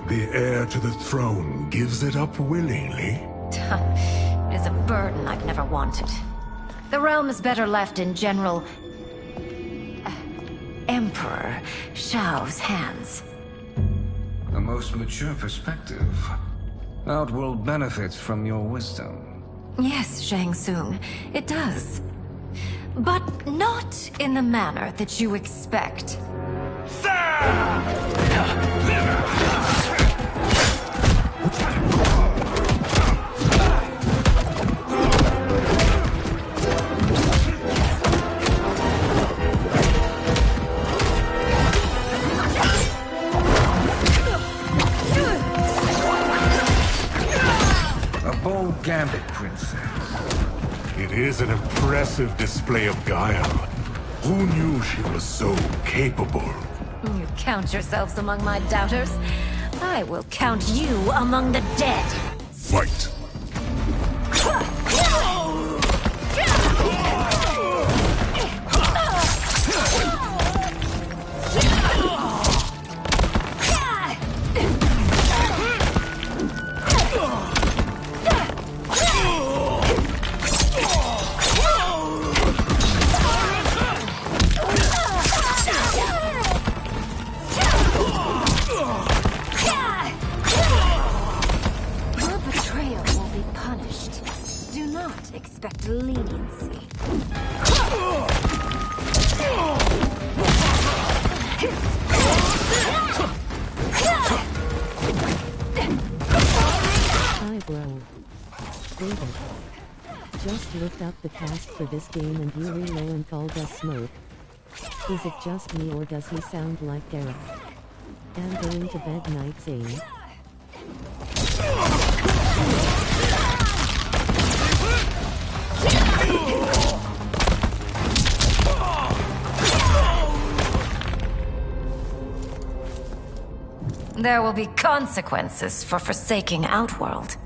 The heir to the throne gives it up willingly. It is a burden I've never wanted. The realm is better left in General... Emperor Shao's hands. A most mature perspective. Outworld benefits from your wisdom. Yes, Shang Tsung, it does. But not in the manner that you expect. A bold gambit, Princess. It is an impressive display of guile. Who knew she was so capable? You count yourselves among my doubters. I will count you among the dead. Fight. Your betrayal will be punished. Do not expect leniency. Hi bro. David. Just looked up the cast for this game and Yuri Lowenthal does smoke. Is it just me or does he sound like Derek? And going to bed night Zane. There will be consequences for forsaking Outworld.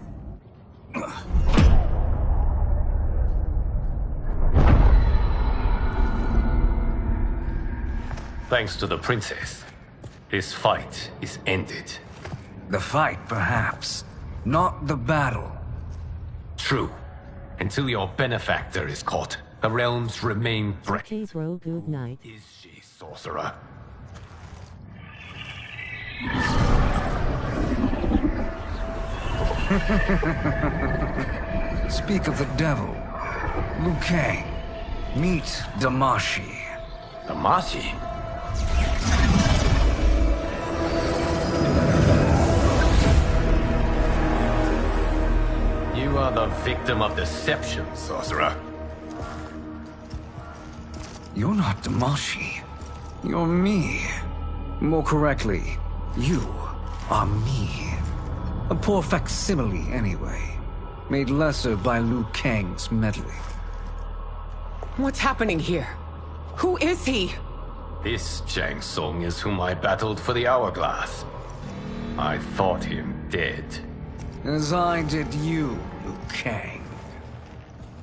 Thanks to the princess, this fight is ended. The fight, perhaps. Not the battle. True. Until your benefactor is caught, the realms remain Okay bro, good night. Is she, sorcerer? Speak of the devil. Liu Kang. Meet Damashi. Damashi? You are the victim of deception, sorcerer. You're not Damashi. You're me. More correctly, you are me. A poor facsimile, anyway. Made lesser by Liu Kang's meddling. What's happening here? Who is he? This Shang Tsung is whom I battled for the Hourglass. I thought him dead. As I did you, Liu Kang.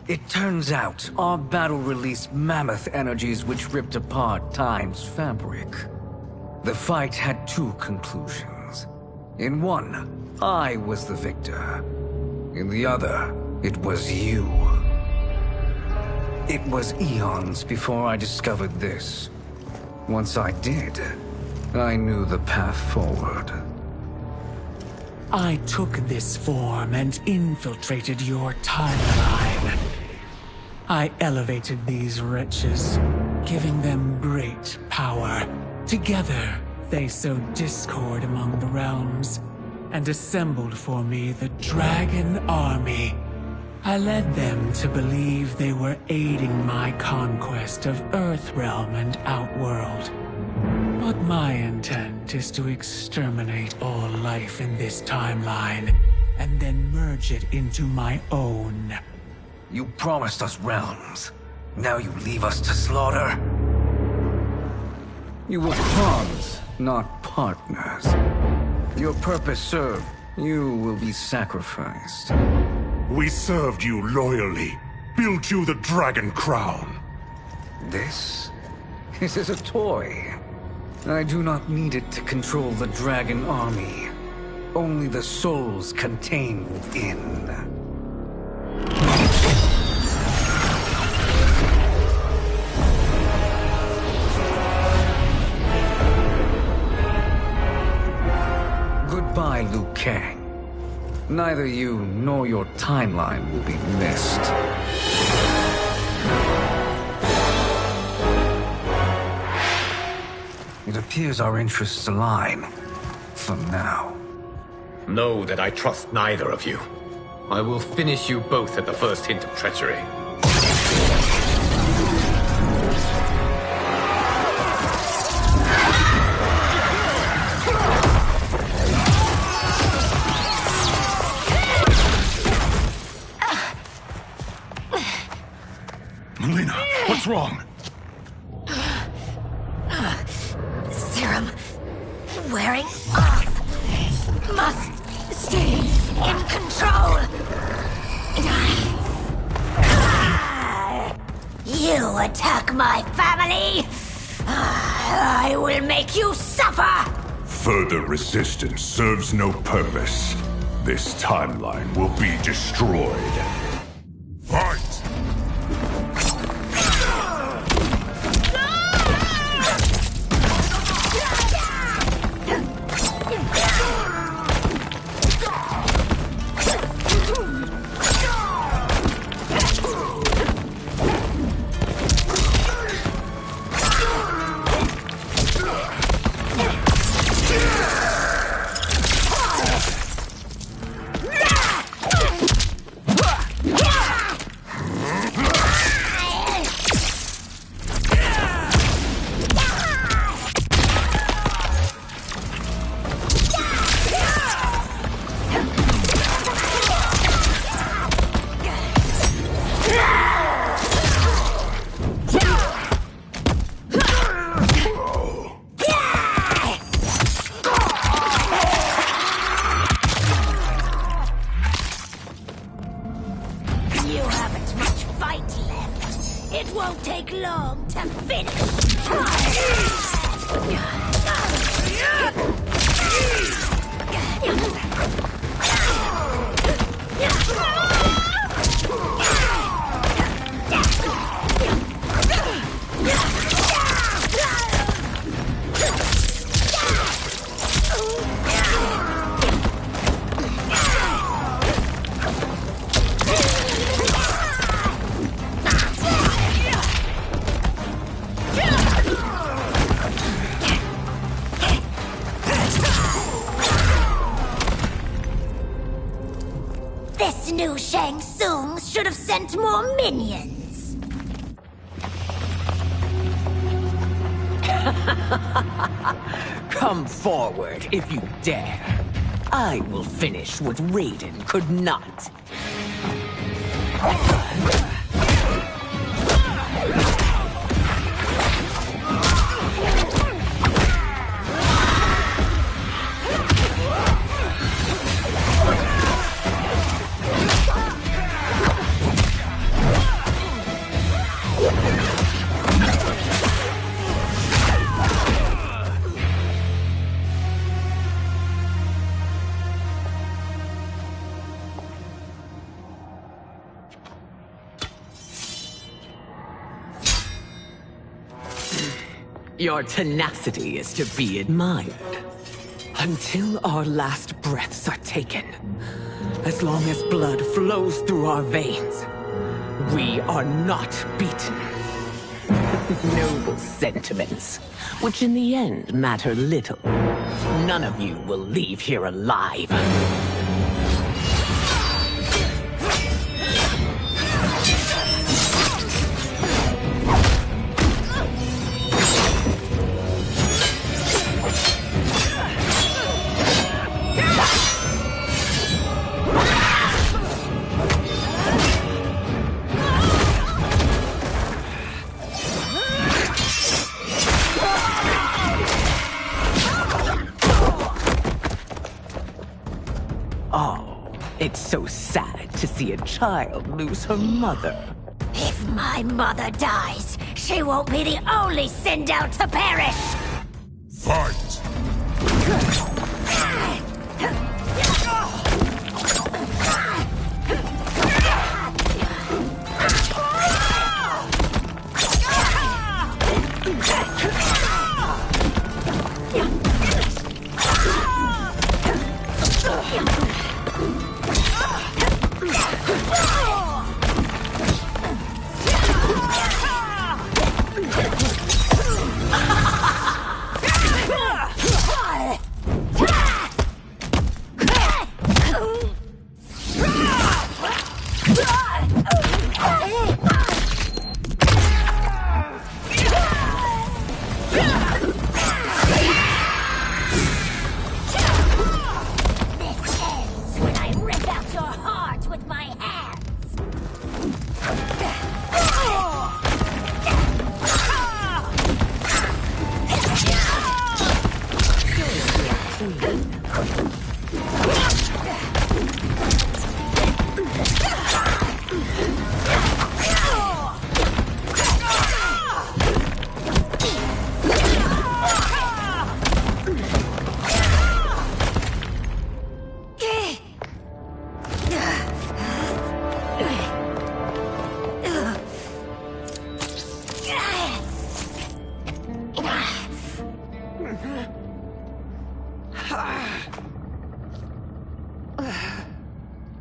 It turns out our battle released mammoth energies which ripped apart time's fabric. The fight had two conclusions. In one, I was the victor. In the other, it was you. It was eons before I discovered this. Once I did, I knew the path forward. I took this form and infiltrated your timeline. I elevated these wretches, giving them great power. Together, they sowed discord among the realms, and assembled for me the Dragon Army. I led them to believe they were aiding my conquest of Earthrealm and Outworld. But my intent is to exterminate all life in this timeline, and then merge it into my own. You promised us realms. Now you leave us to slaughter? You were pawns, not partners. Your purpose served, You will be sacrificed. We served you loyally, built you the Dragon Crown. This is a toy. I do not need it to control the Dragon Army. Only the souls contained within. Goodbye, Liu Kang. Neither you nor your timeline will be missed. It appears our interests align. For now. Know that I trust neither of you. I will finish you both at the first hint of treachery. Melina, what's wrong? Serum wearing off. Must stay in control. You attack my family. I will make you suffer. Further resistance serves no purpose. This timeline will be destroyed. Fight! Shang Tsung should have sent more minions. Come forward if you dare. I will finish what Raiden could not. Your tenacity is to be admired. Until our last breaths are taken, as long as blood flows through our veins, we are not beaten. Noble sentiments, which in the end matter little. None of you will leave here alive. Oh, it's so sad to see a child lose her mother. If my mother dies, she won't be the only Sindel to perish! Fight!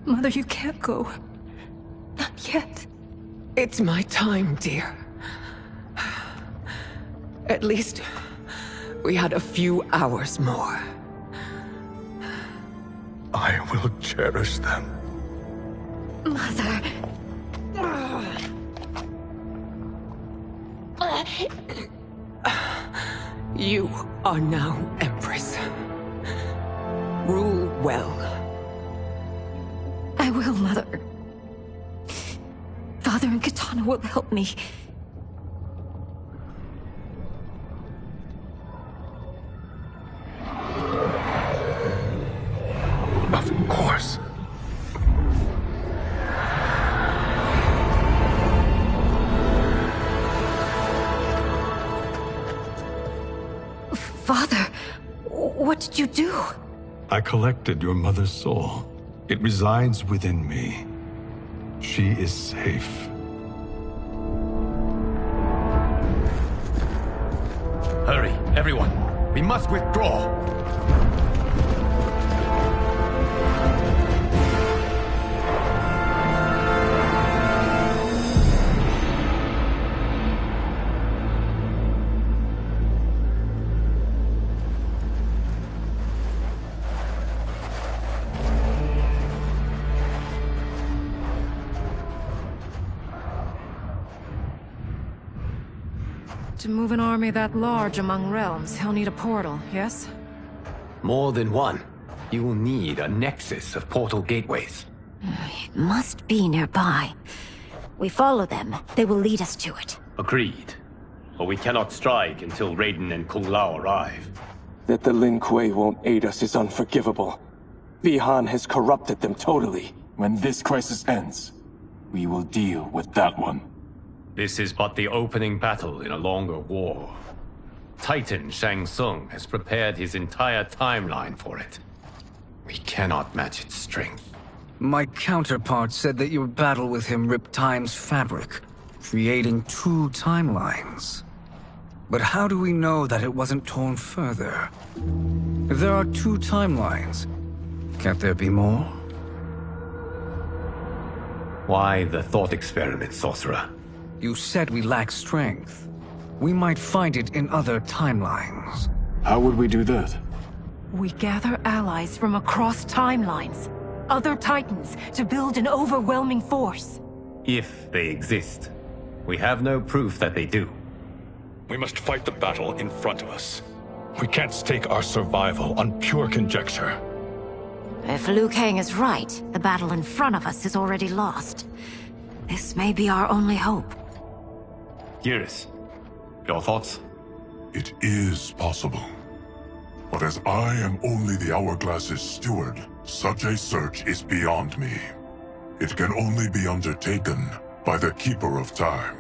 Mother, you can't go. Not yet. It's my time, dear. At least, we had a few hours more. I will cherish them. Mother... You are now Empress. Rule well. I will, Mother. Father and Katana will help me. Of course. Father, what did you do? I collected your mother's soul. It resides within me. She is safe. Hurry, everyone. We must withdraw. To move an army that large among realms, he'll need a portal, yes? More than one. You will need a nexus of portal gateways. It must be nearby. We follow them, they will lead us to it. Agreed. But we cannot strike until Raiden and Kung Lao arrive. That the Lin Kuei won't aid us is unforgivable. Bi-Han has corrupted them totally. When this crisis ends, we will deal with that one. This is but the opening battle in a longer war. Titan Shang Tsung has prepared his entire timeline for it. We cannot match its strength. My counterpart said that your battle with him ripped time's fabric, creating 2 timelines. But how do we know that it wasn't torn further? If there are 2 timelines, can't there be more? Why the thought experiment, sorcerer? You said we lack strength. We might find it in other timelines. How would we do that? We gather allies from across timelines, other titans, to build an overwhelming force. If they exist. We have no proof that they do. We must fight the battle in front of us. We can't stake our survival on pure conjecture. If Liu Kang is right, the battle in front of us is already lost. This may be our only hope. Geras, your thoughts? It is possible. But as I am only the Hourglass's steward, such a search is beyond me. It can only be undertaken by the Keeper of Time.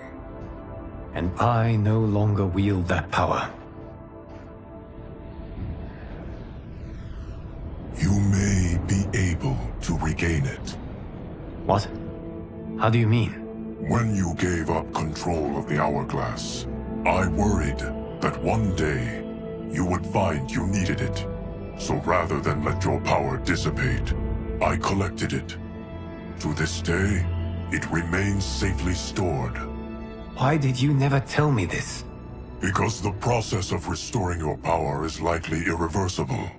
And I no longer wield that power. You may be able to regain it. What? How do you mean? When you gave up control of the Hourglass, I worried that one day you would find you needed it. So rather than let your power dissipate, I collected it. To this day, it remains safely stored. Why did you never tell me this? Because the process of restoring your power is likely irreversible.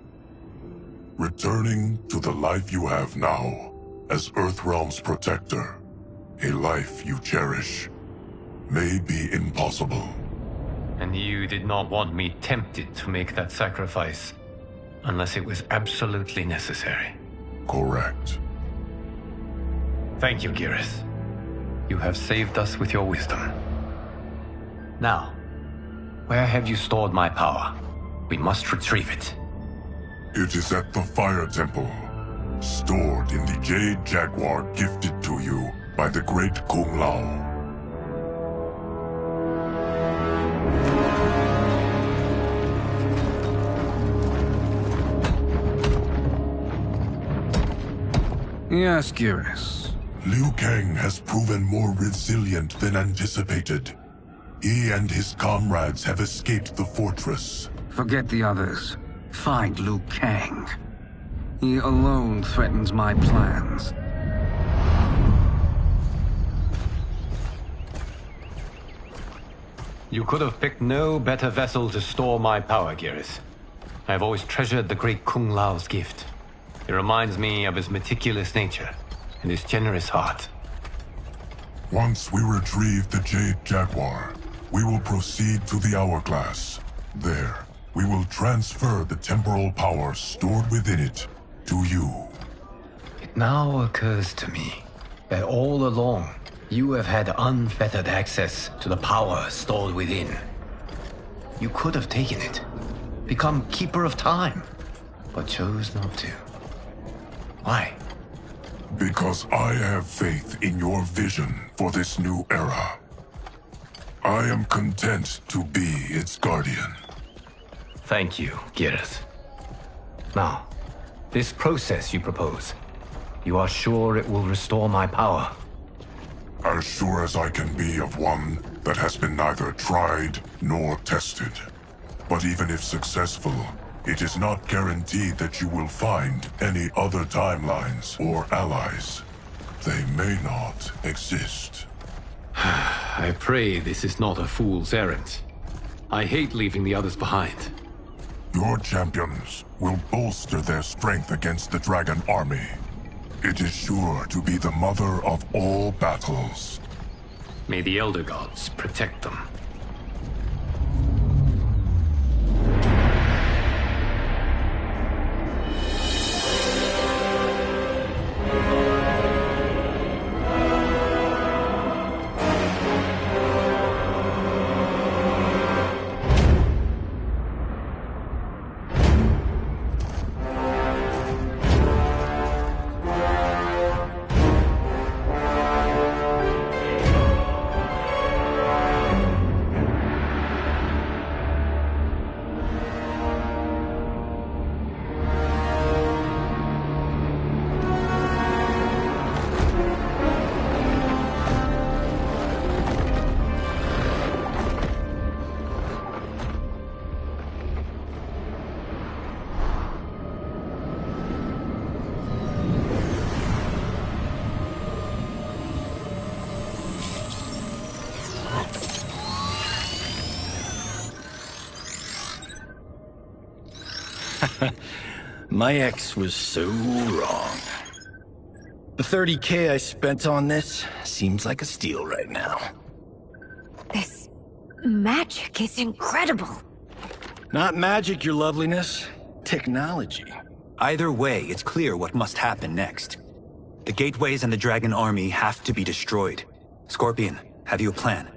Returning to the life you have now, as Earthrealm's protector, a life you cherish, may be impossible. And you did not want me tempted to make that sacrifice, unless it was absolutely necessary. Correct. Thank you, Geras. You have saved us with your wisdom. Now, where have you stored my power? We must retrieve it. It is at the Fire Temple, stored in the Jade Jaguar gifted to you by the great Kung Lao. Yes, Geras. Liu Kang has proven more resilient than anticipated. He and his comrades have escaped the fortress. Forget the others. Find Liu Kang. He alone threatens my plans. You could have picked no better vessel to store my power, Geras. I have always treasured the great Kung Lao's gift. It reminds me of his meticulous nature and his generous heart. Once we retrieve the Jade Jaguar, we will proceed to the Hourglass. There, we will transfer the temporal power stored within it to you. It now occurs to me that all along, you have had unfettered access to the power stored within. You could have taken it, become Keeper of Time, but chose not to. Why? Because I have faith in your vision for this new era. I am content to be its guardian. Thank you, Geras. Now, this process you propose, you are sure it will restore my power? As sure as I can be of one that has been neither tried nor tested. But even if successful, it is not guaranteed that you will find any other timelines or allies. They may not exist. I pray this is not a fool's errand. I hate leaving the others behind. Your champions will bolster their strength against the Dragon Army. It is sure to be the mother of all battles. May the Elder Gods protect them. My ex was so wrong. The 30K I spent on this seems like a steal right now. This magic is incredible. Not magic, your loveliness. Technology. Either way, it's clear what must happen next. The gateways and the Dragon Army have to be destroyed. Scorpion, have you a plan?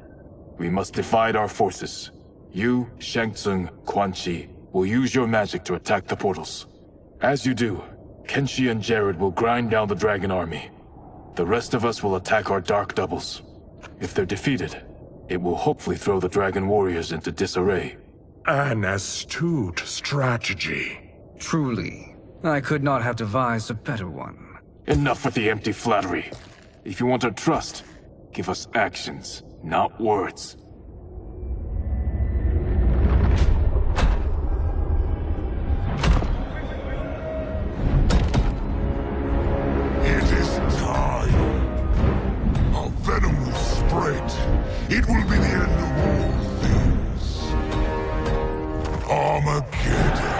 We must divide our forces. You, Shang Tsung, Quan Chi will use your magic to attack the portals. As you do, Kenshi and Jared will grind down the dragon army. The rest of us will attack our dark doubles. If they're defeated, it will hopefully throw the dragon warriors into disarray. An astute strategy. Truly, I could not have devised a better one. Enough with the empty flattery. If you want our trust, give us actions, not words. It is time. Our venom will spread. It will be the end of all things. Armageddon.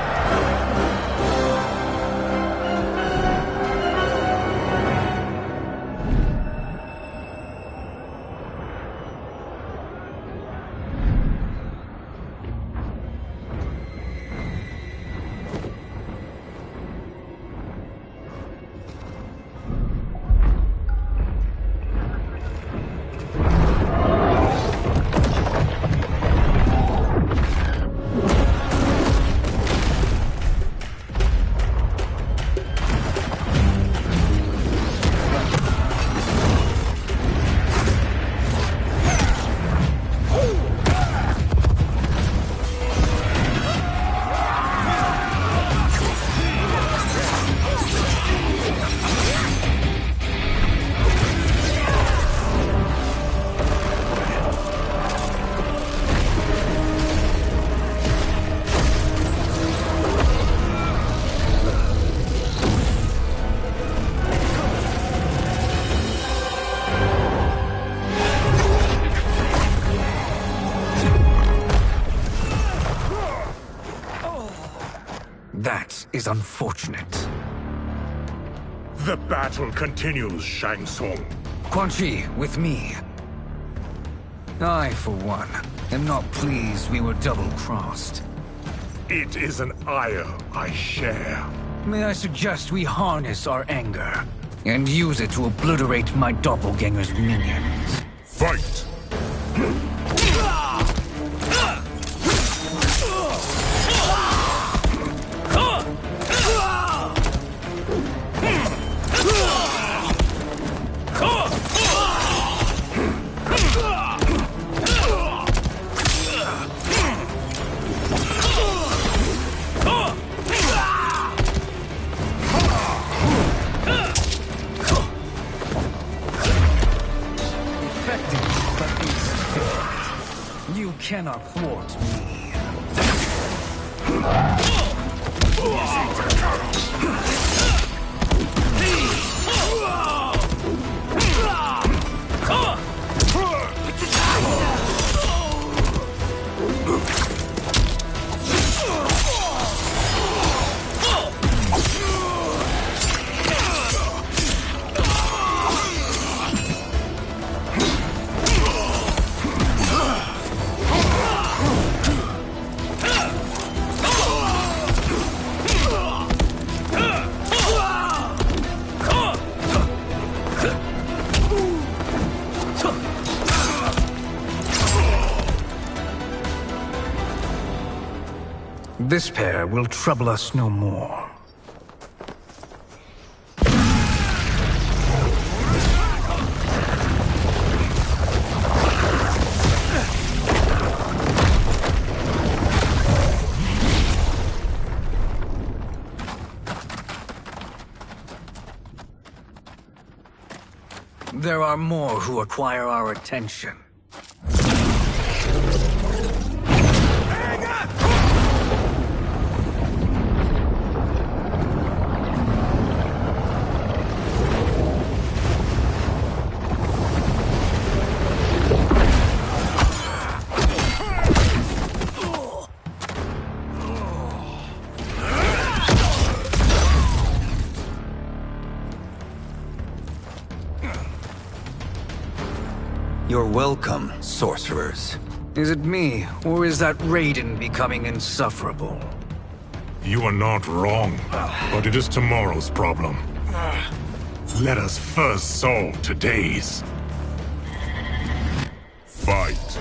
That is unfortunate. The battle continues, Shang Tsung. Quan Chi, with me. I, for one, am not pleased we were double-crossed. It is an ire I share. May I suggest we harness our anger and use it to obliterate my doppelganger's minions? Fight! You cannot thwart me. This pair will trouble us no more. There are more who require our attention. You're welcome, sorcerers. Is it me, or is that Raiden becoming insufferable? You are not wrong, but it is tomorrow's problem. Let us first solve today's. Fight.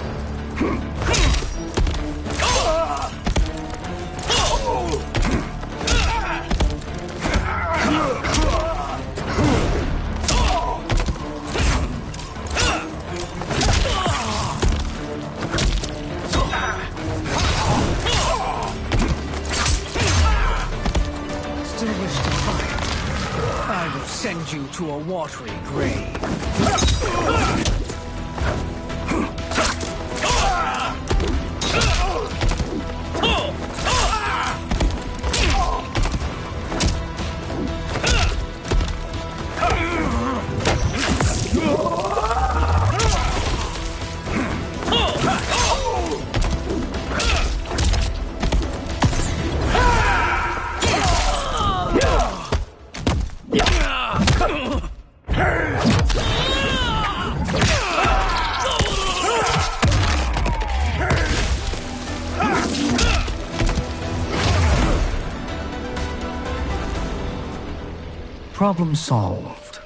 I will send you to a watery grave. Problem solved.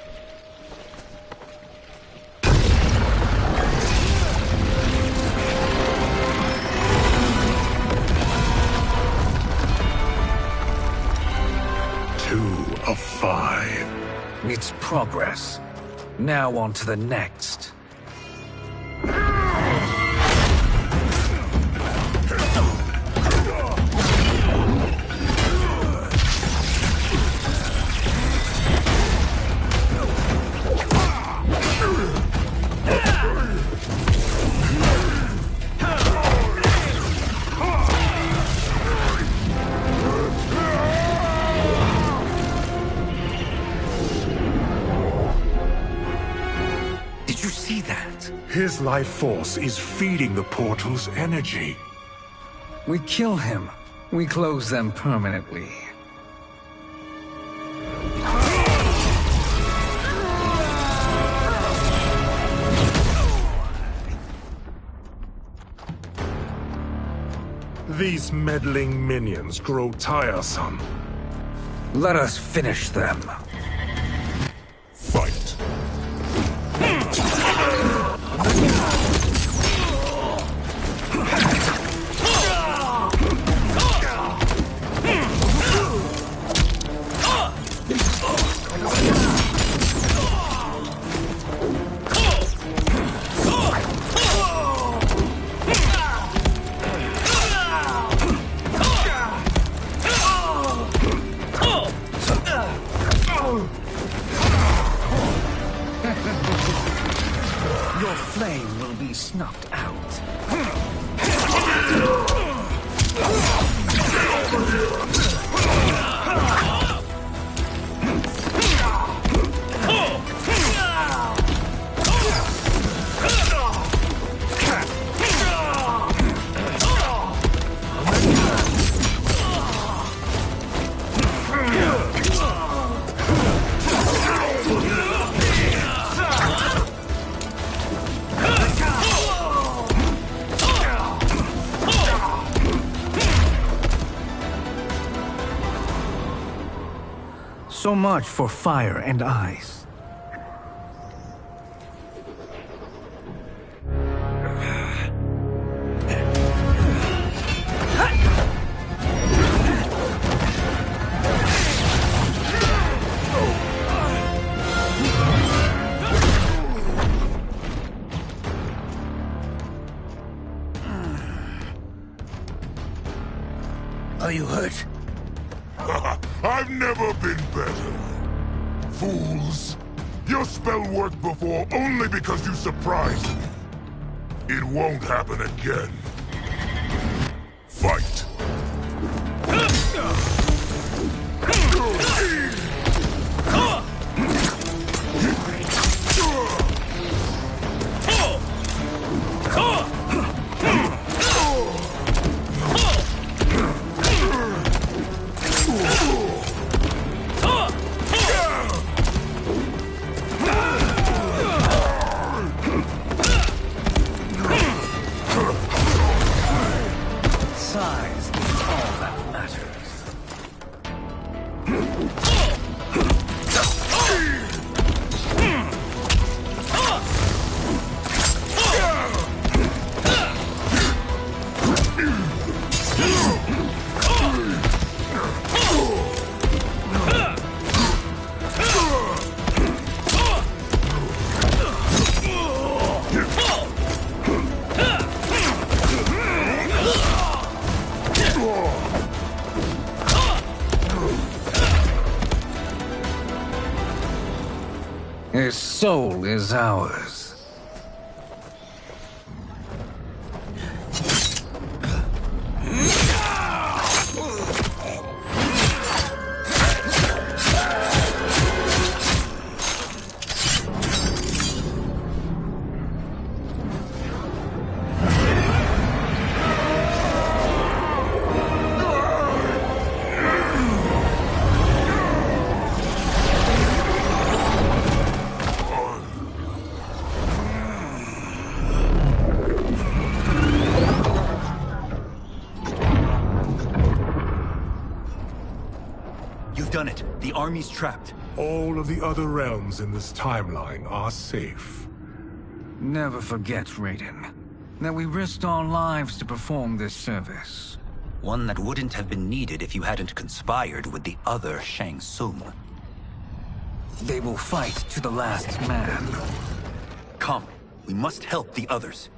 Two of 5. It's progress. Now on to the next. His life force is feeding the portal's energy. We kill him. We close them permanently. These meddling minions grow tiresome. Let us finish them. Fight. Your flame will be snuffed out. So much for fire and ice. Are you hurt? I've never been better. Fools. Your spell worked before only because you surprised me. It won't happen again. Fight. His soul is ours. The army's trapped. All of the other realms in this timeline are safe. Never forget, Raiden, that we risked our lives to perform this service. One that wouldn't have been needed if you hadn't conspired with the other Shang Tsung. They will fight to the last man. Come, we must help the others.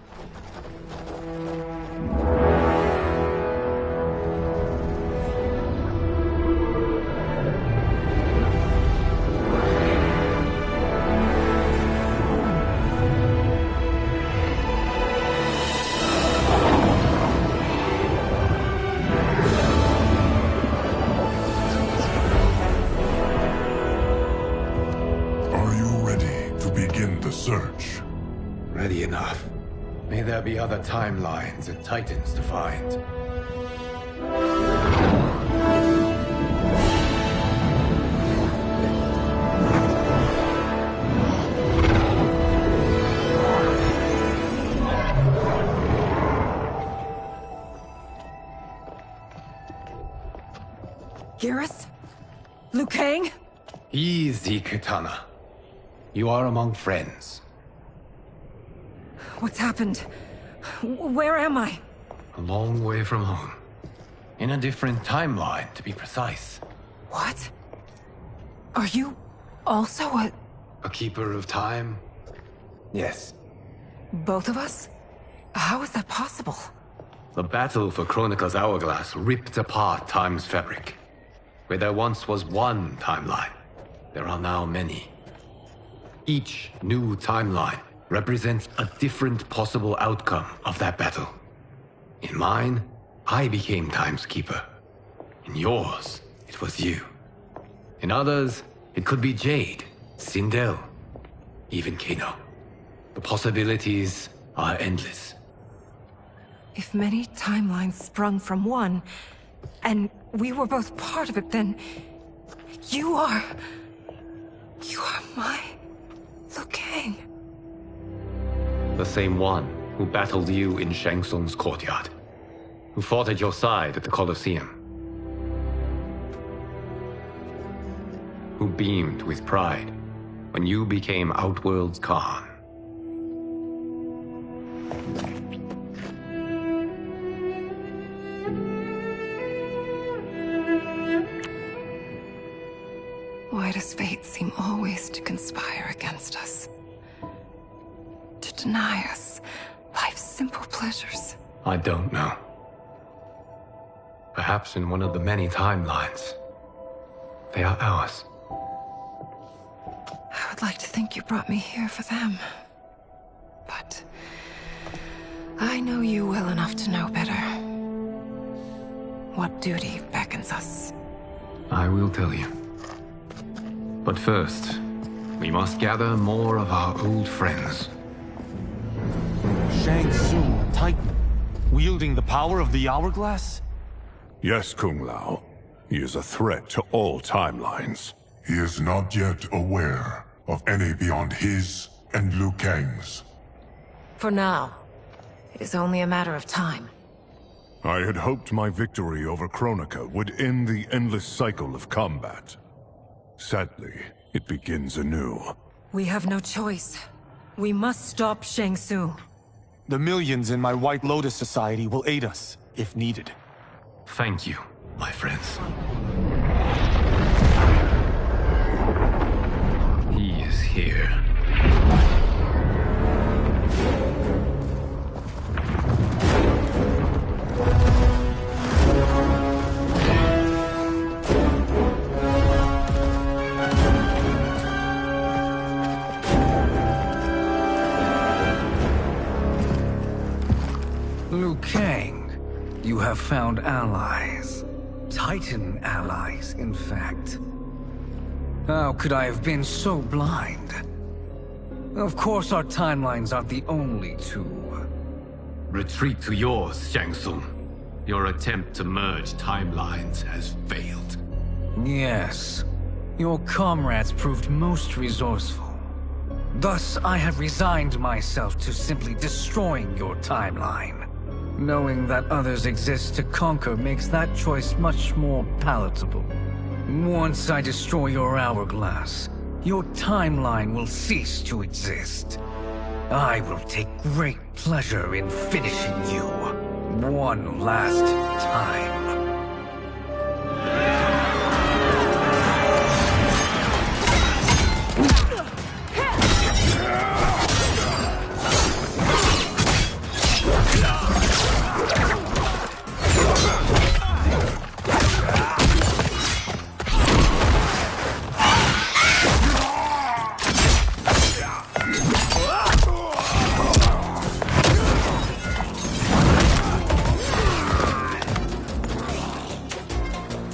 Search. Ready enough. May there be other timelines and Titans to find. Geras? Liu Kang? Easy, Kitana. You are among friends. What's happened? Where am I? A long way from home. In a different timeline, to be precise. What? Are you also a keeper of time? Yes. Both of us? How is that possible? The battle for Chronica's hourglass ripped apart time's fabric. Where there once was one timeline, there are now many. Each new timeline represents a different possible outcome of that battle. In mine, I became Time's Keeper. In yours, it was you. In others, it could be Jade, Sindel, even Kano. The possibilities are endless. If many timelines sprung from one, and we were both part of it, then you are my Liu Kang. The same one who battled you in Shang Tsung's courtyard. Who fought at your side at the Colosseum. Who beamed with pride when you became Outworld's Khan. Why does fate seem always to conspire against us? To deny us life's simple pleasures? I don't know. Perhaps in one of the many timelines, they are ours. I would like to think you brought me here for them. But I know you well enough to know better. What duty beckons us? I will tell you. But first, we must gather more of our old friends. Shang Tsung, Titan, wielding the power of the hourglass? Yes, Kung Lao. He is a threat to all timelines. He is not yet aware of any beyond his and Liu Kang's. For now, it is only a matter of time. I had hoped my victory over Kronika would end the endless cycle of combat. Sadly, it begins anew. We have no choice. We must stop Shang Tsung. The millions in my White Lotus Society will aid us, if needed. Thank you, my friends. He is here. Kang, you have found allies. Titan allies, in fact. How could I have been so blind? Of course our timelines aren't the only two. Retreat to yours, Shang Tsung. Your attempt to merge timelines has failed. Yes. Your comrades proved most resourceful. Thus, I have resigned myself to simply destroying your timeline. Knowing that others exist to conquer makes that choice much more palatable. Once I destroy your hourglass, your timeline will cease to exist. I will take great pleasure in finishing you one last time.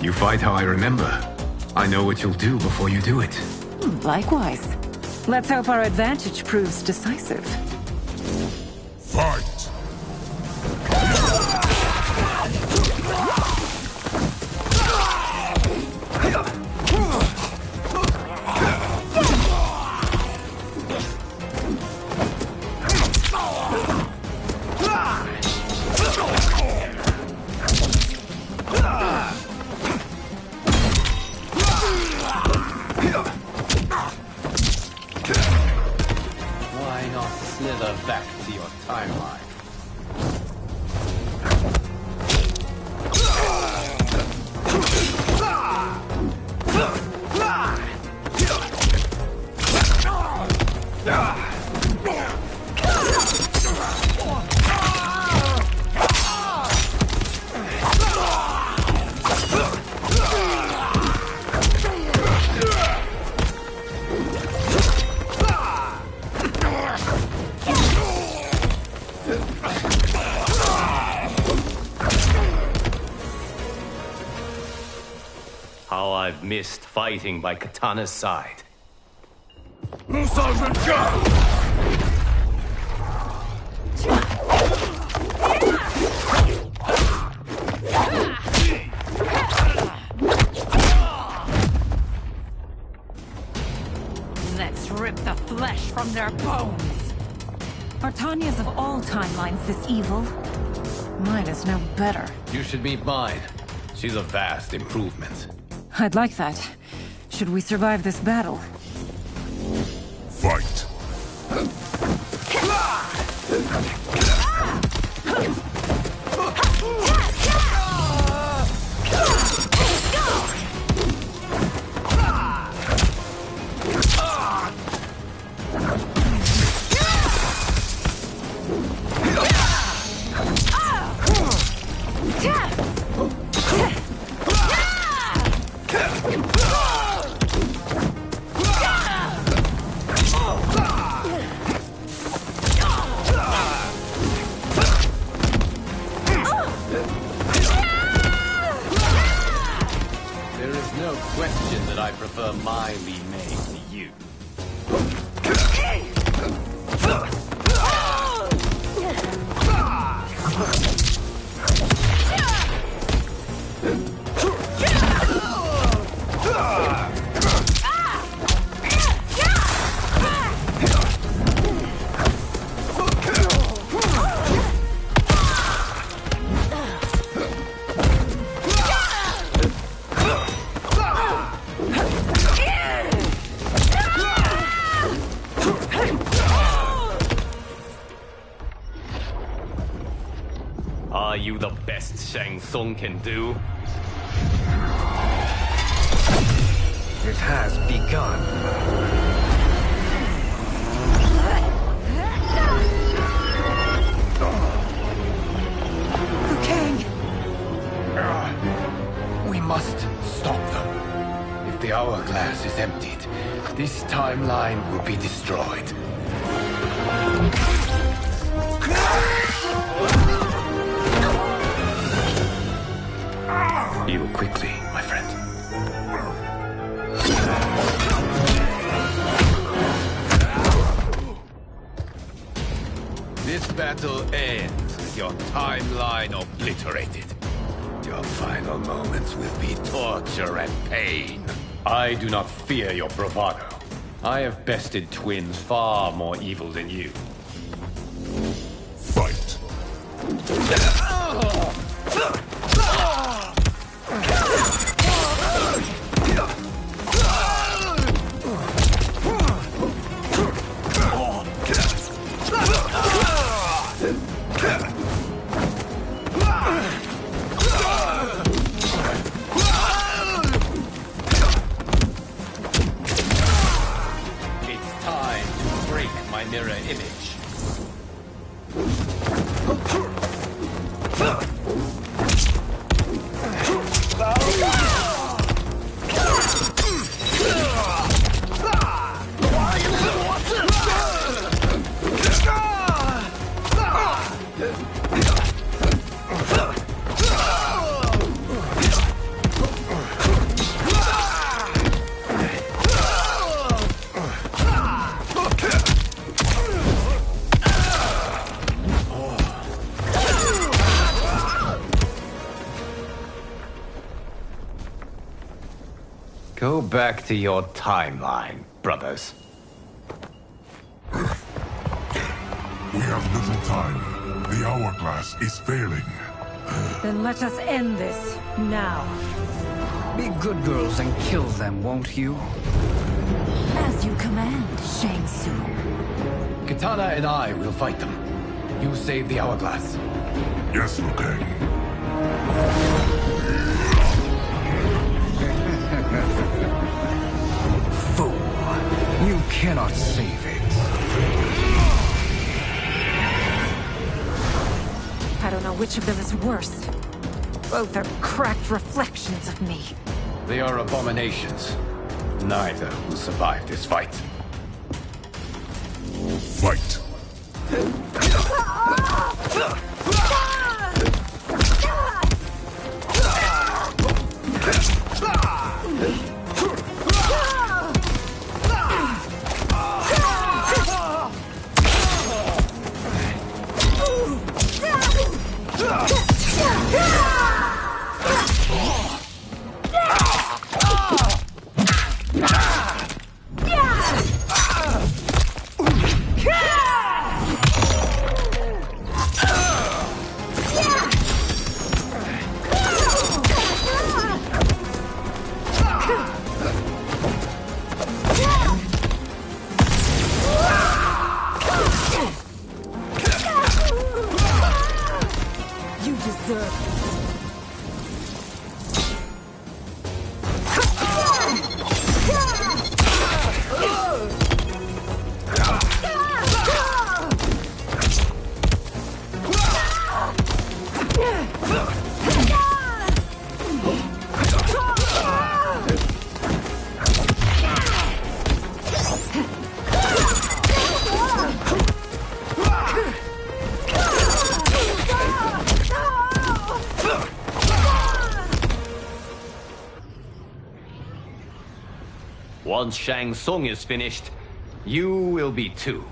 You fight how I remember. I know what you'll do before you do it. Likewise. Let's hope our advantage proves decisive. Fight! Why not slither back to your timeline? How I've missed fighting by Katana's side. Let's rip the flesh from their bones. Are Tanya's of all timelines this evil? Mine is no better. You should meet mine. She's a vast improvement. I'd like that. Should we survive this battle? Fight! There is no question that I prefer my Li Mei to you. Are you the best Shang Tsung can do? It has begun. Liu Kang! We must stop them. If the hourglass is emptied, this timeline will be destroyed. Heal quickly, my friend. This battle ends with your timeline obliterated. Your final moments will be torture and pain. I do not fear your bravado. I have bested twins far more evil than you. Fight! It's time to break my mirror image. Go back to your timeline, brothers. We have little time. The hourglass is failing. Then let us end this, now. Be good girls and kill them, won't you? As you command, Shang Tsung. Katana and I will fight them. You save the hourglass. Yes, Liu Kang. Fool! You cannot save it. I don't know which of them is worse. Both are cracked reflections of me. They are abominations. Neither will survive this fight. Fight! You deserve it. Once Shang Tsung is finished, you will be too.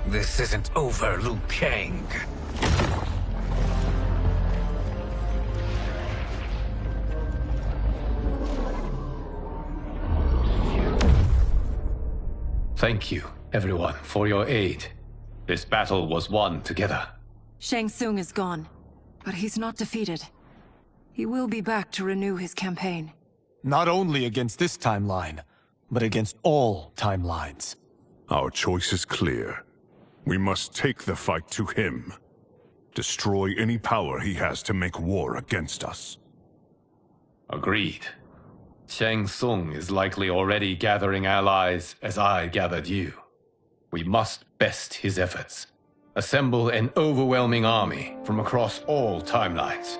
This isn't over, Liu Kang. Thank you, everyone, for your aid. This battle was won together. Shang Tsung is gone, but he's not defeated. He will be back to renew his campaign. Not only against this timeline, but against all timelines. Our choice is clear. We must take the fight to him. Destroy any power he has to make war against us. Agreed. Shang Tsung is likely already gathering allies as I gathered you. We must best his efforts. Assemble an overwhelming army from across all timelines.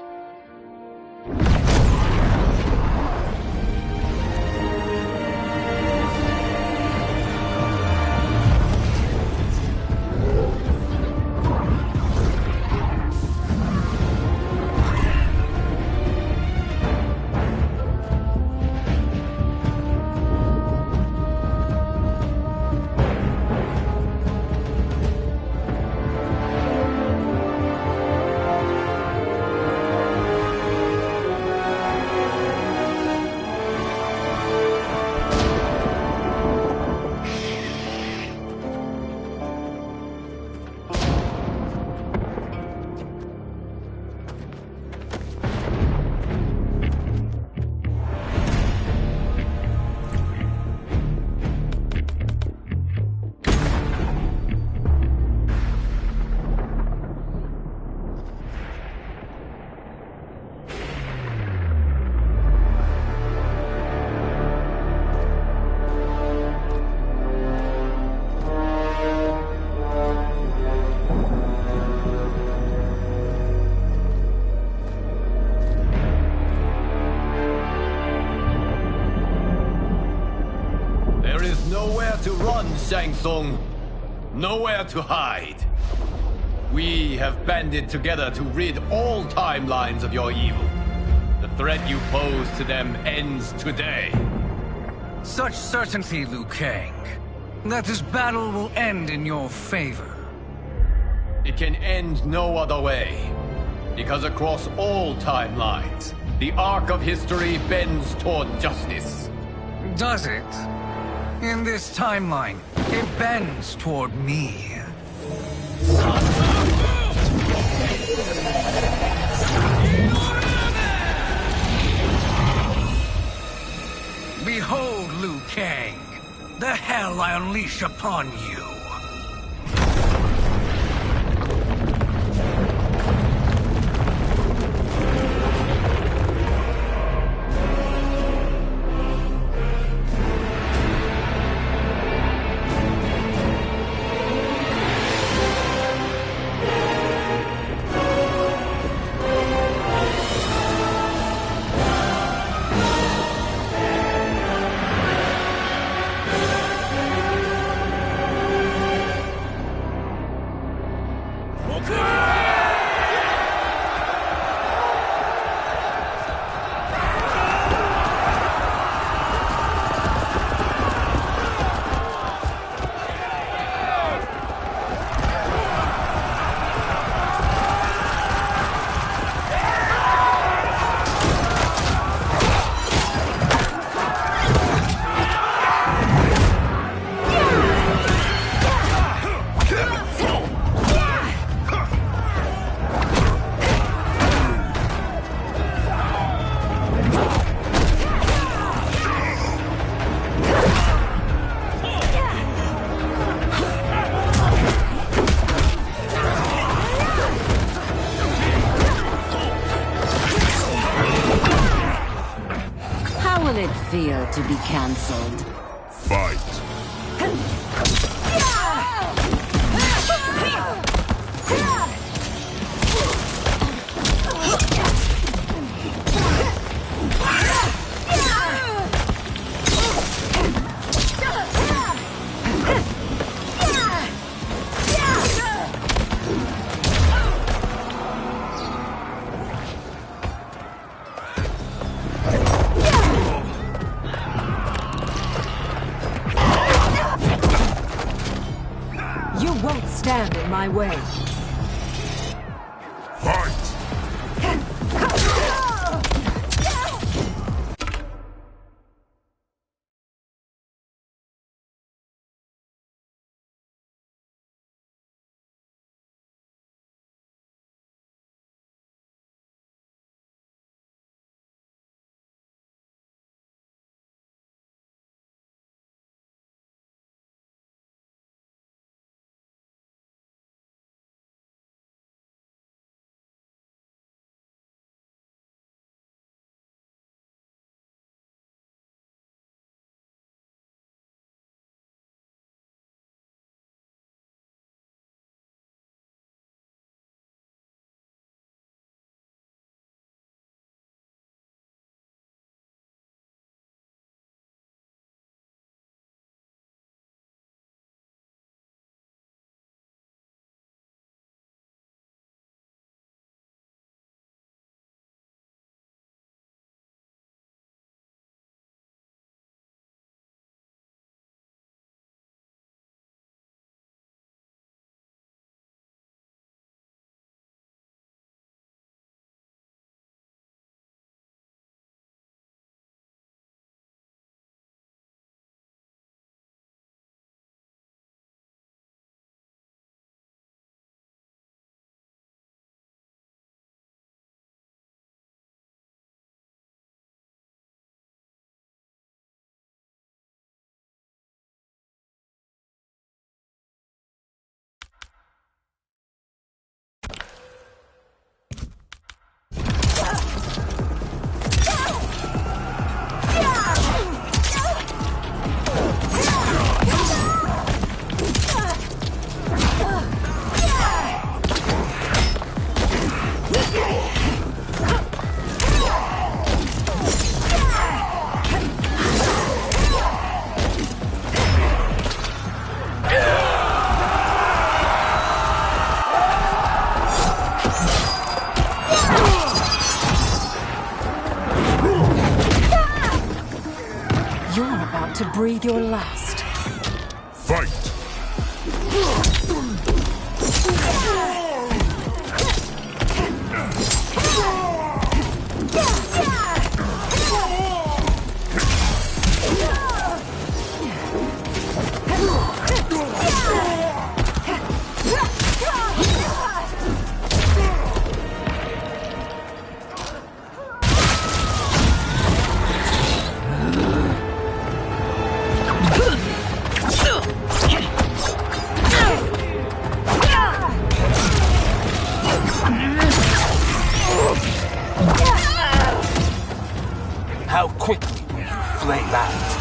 Nowhere to run, Shang Tsung. Nowhere to hide. We have banded together to rid all timelines of your evil. The threat you pose to them ends today. Such certainty, Liu Kang, that this battle will end in your favor. It can end no other way. Because across all timelines, the arc of history bends toward justice. Does it? In this timeline, it bends toward me. Behold, Liu Kang, the hell I unleash upon you. Feel to be cancelled. Fight. You won't stand in my way. your last. Fight! How quickly will you flame out?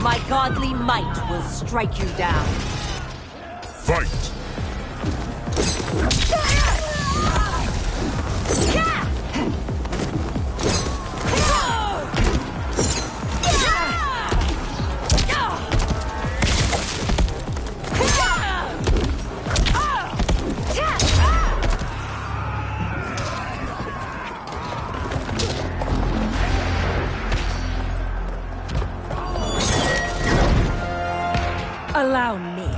My godly might will strike you down. Fight! Allow me.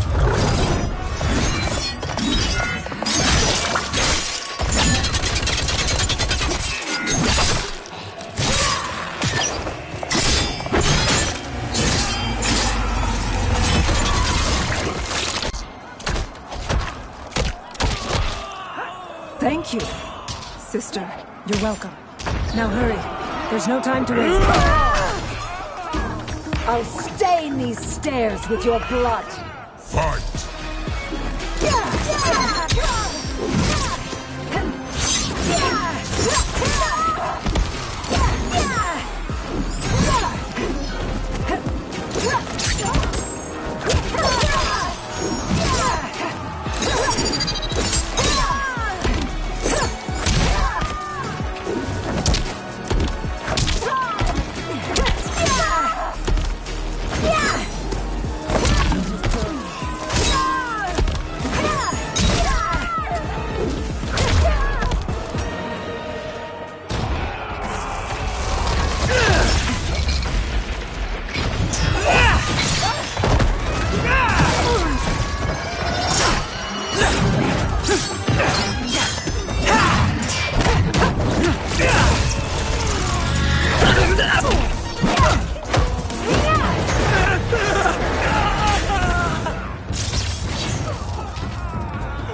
Thank you. Sister, you're welcome. Now hurry. There's no time to waste. I'll stain these stairs with your blood. Fight!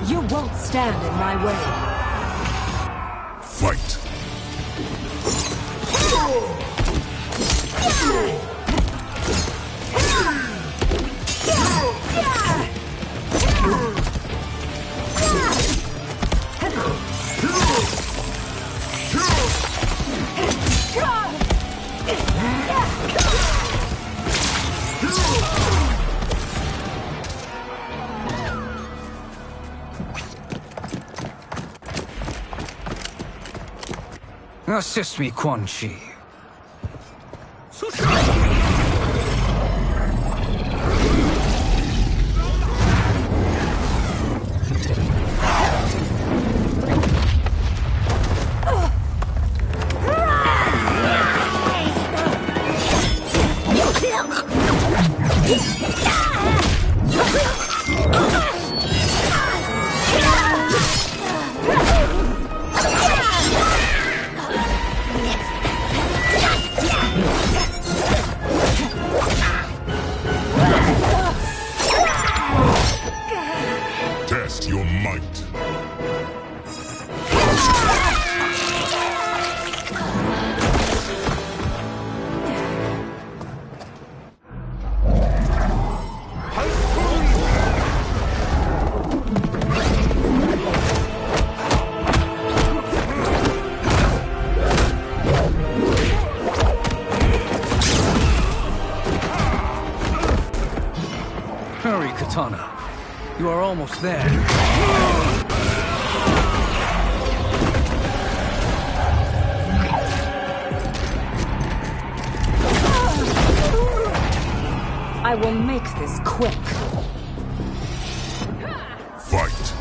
You won't stand in my way. Fight! Assist me, Quan Chi. Katana. You are almost there. I will make this quick. Fight.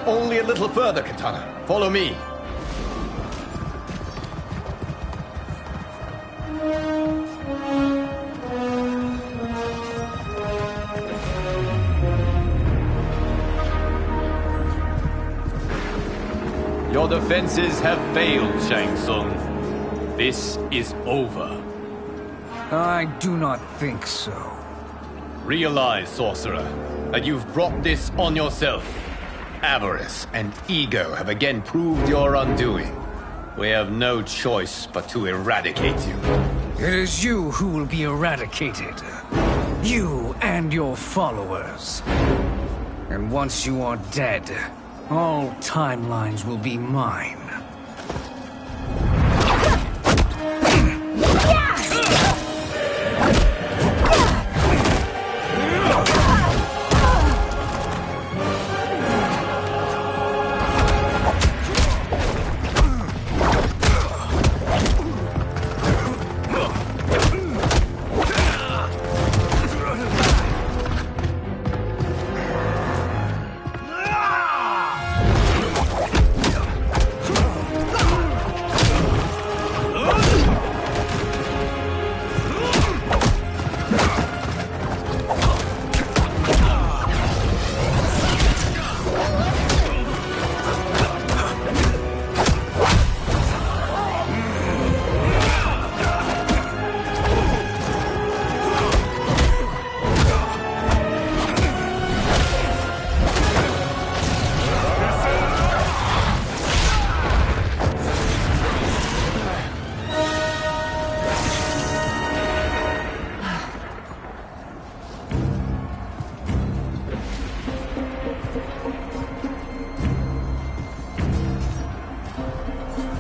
Only a little further, Katana. Follow me. Your defenses have failed, Shang Tsung. This is over. I do not think so. Realize, sorcerer, that you've brought this on yourself. Avarice and ego have again proved your undoing. We have no choice but to eradicate you. It is you who will be eradicated. You and your followers. And once you are dead, all timelines will be mine.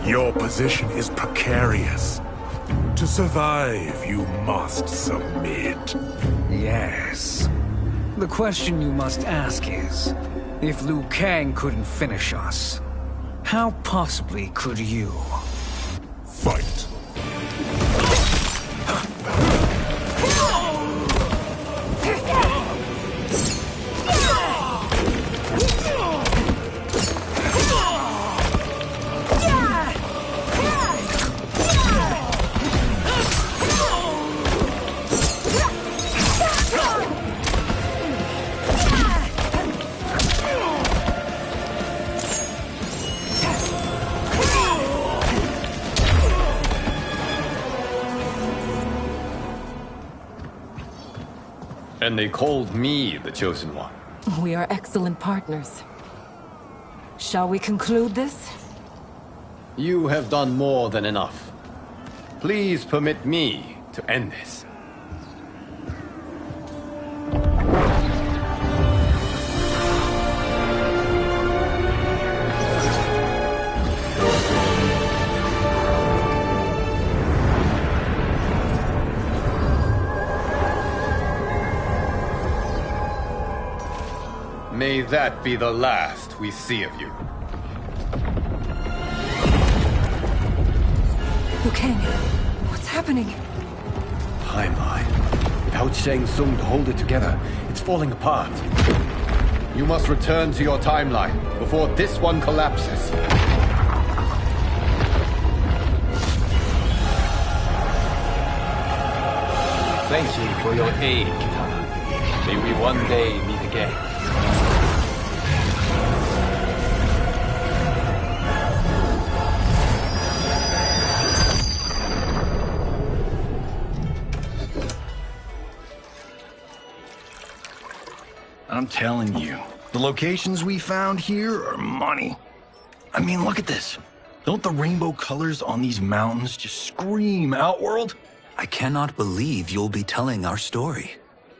Your position is precarious. To survive, you must submit. Yes. The question you must ask is, if Liu Kang couldn't finish us, how possibly could you? Fight. And they called me the Chosen One. We are excellent partners. Shall we conclude this? You have done more than enough. Please permit me to end this. May that be the last we see of you. Liu Kang, what's happening? happening? Timeline. Without Shang Tsung to hold it together, it's falling apart. You must return to your timeline before this one collapses. Thank you for your aid, Kitana. May we one day meet again. I'm telling you, the locations we found here are money. I mean, look at this. Don't the rainbow colors on these mountains just scream Outworld? I cannot believe you'll be telling our story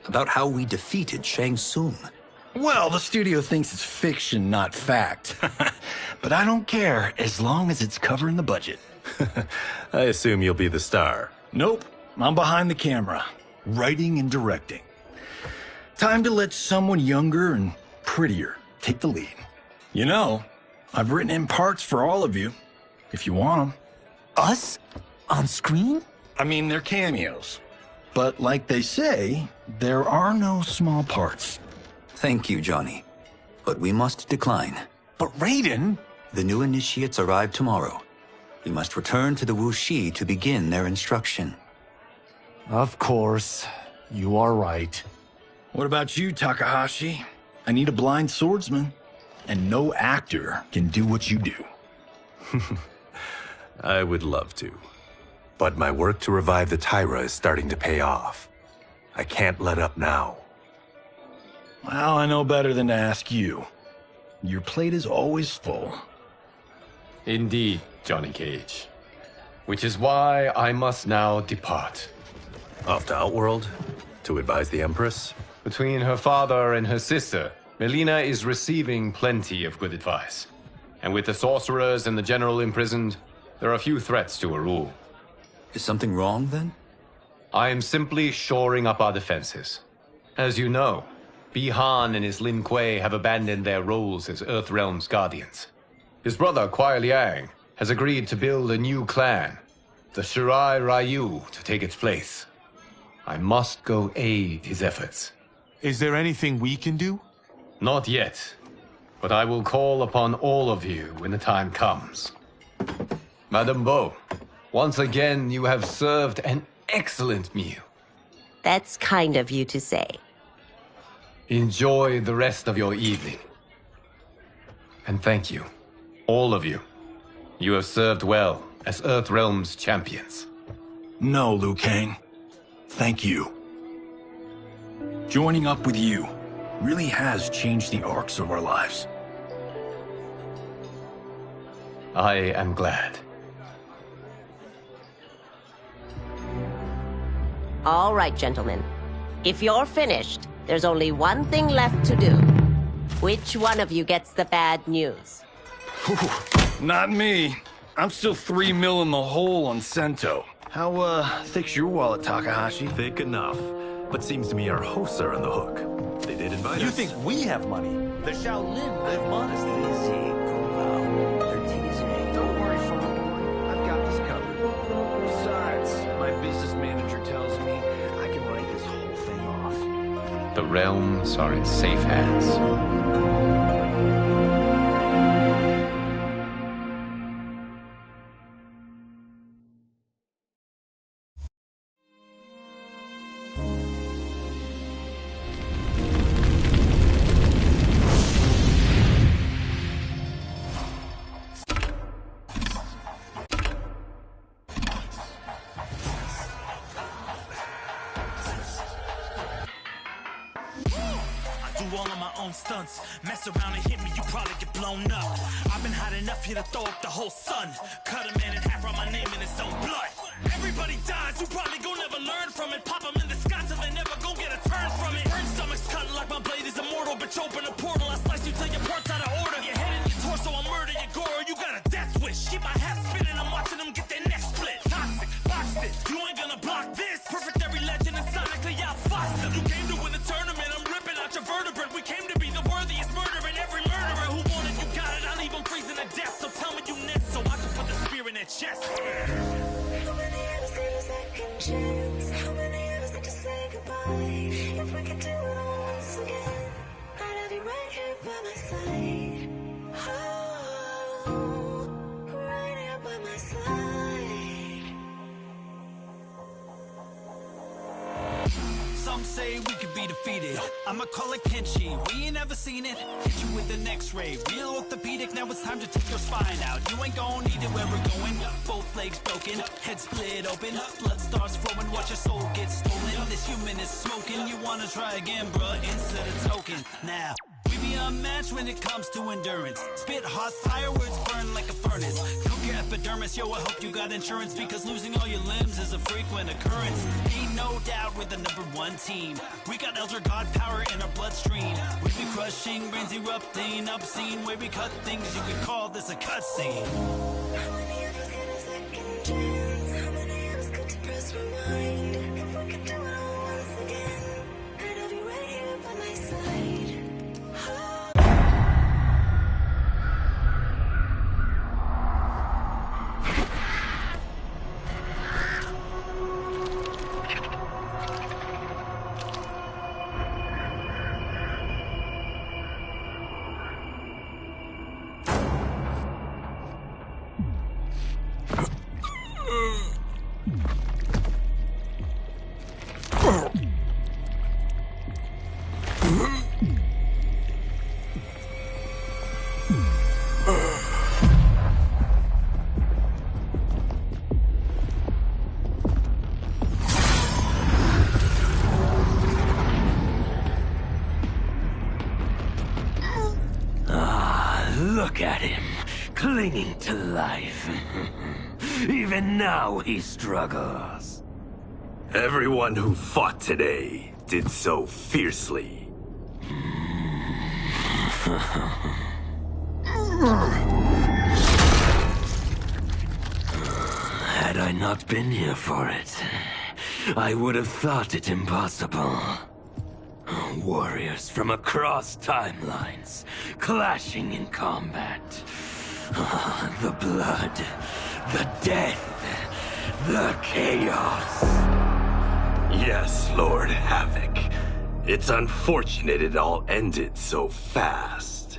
about how we defeated Shang Tsung. Well, the studio thinks it's fiction, not fact. But I don't care, as long as it's covering the budget. I assume you'll be the star. Nope, I'm behind the camera, writing and directing. Time to let someone younger and prettier take the lead. You know, I've written in parts for all of you, if you want them. Us? On screen? I mean, they're cameos. But like they say, there are no small parts. Thank you, Johnny. But we must decline. But Raiden? The new initiates arrive tomorrow. We must return to the Wuxi to begin their instruction. Of course. You are right. What about you, Takahashi? I need a blind swordsman. And no actor can do what you do. I would love to. But my work to revive the Tyra is starting to pay off. I can't let up now. Well, I know better than to ask you. Your plate is always full. Indeed, Johnny Cage. Which is why I must now depart. Off to Outworld? To advise the Empress? Between her father and her sister, Melina is receiving plenty of good advice. And with the sorcerers and the general imprisoned, there are few threats to her rule. Is something wrong, then? I am simply shoring up our defenses. As you know, Bi-Han and his Lin Kuei have abandoned their roles as Earthrealm's guardians. His brother, Kuai Liang, has agreed to build a new clan, the Shirai Ryu, to take its place. I must go aid his efforts. Is there anything we can do? Not yet, but I will call upon all of you when the time comes. Madame Bo, once again you have served an excellent meal. That's kind of you to say. Enjoy the rest of your evening. And thank you, all of you. You have served well as Earthrealm's champions. No, Liu Kang. Thank you. Joining up with you really has changed the arcs of our lives. I am glad. All right, gentlemen. If you're finished, there's only one thing left to do. Which one of you gets the bad news? Not me. I'm still 3 mil in the hole on Sento. How, thick's your wallet, Takahashi? Thick enough. But seems to me our hosts are on the hook. They did invite us. You think we have money? The Shaolin live modestly. Don't worry, Farmer. I've got this covered. Besides, my business manager tells me I can write this whole thing off. The realms are in safe hands. Stunts. Mess around and hit me, you probably get blown up. I've been hot enough here to throw up the whole sun. Cut a man in half, write my name in his own blood. Everybody dies, you probably gon' never learn from it. Pop them in the sky till they never gon' get a turn from it. Burn stomachs cut like my blade is immortal. Bitch, open a portal, I slice you till your parts out of order. Your head and your torso, I murder your gore. You got a death wish. Keep my hat spinning, I'm watching them get their neck split. Toxic, boxed it, you ain't gonna block this. Perfect every legend and sonically outfoxed them. You came to win the tournament, I'm ripping out your vertebrae. We came to be the worthiest murderer, and every murderer who wanted you got it. I'll leave them freezing to death. So tell me you next, so I can put the spear in their chest. chance. How many of us need to say goodbye? If we could do it all once again, I'd have you right here by my side. Oh, right here by my side. Some say we could be defeated. I'ma call it Kenshi. We ain't ever seen it. Hit you with an X-ray. Real orthopedic. Now it's time to take your spine out. You ain't gon' need it where we're going. Both legs broken, head split open. Blood starts flowing. Watch your soul get stolen. This human is smoking. You wanna try again, bruh? Instead of token. Now. We be unmatched when it comes to endurance. Spit hot fire, words burn like a furnace. Cook your epidermis, yo, I hope you got insurance, because losing all your limbs is a frequent occurrence. Ain't no doubt we're the #1 team. We got Elder God power in our bloodstream. We be crushing, brains erupting, obscene. Way we cut things, you could call this a cutscene. How many of us get a second chance? How many of us could press rewind? If we could do it all once again, I'd have you right here by my side. Look at him, clinging to life. Even now he struggles. Everyone who fought today did so fiercely. Had I not been here for it, I would have thought it impossible. Warriors from across timelines, clashing in combat. The blood, the death, the chaos. Yes, Lord Havoc. It's unfortunate it all ended so fast.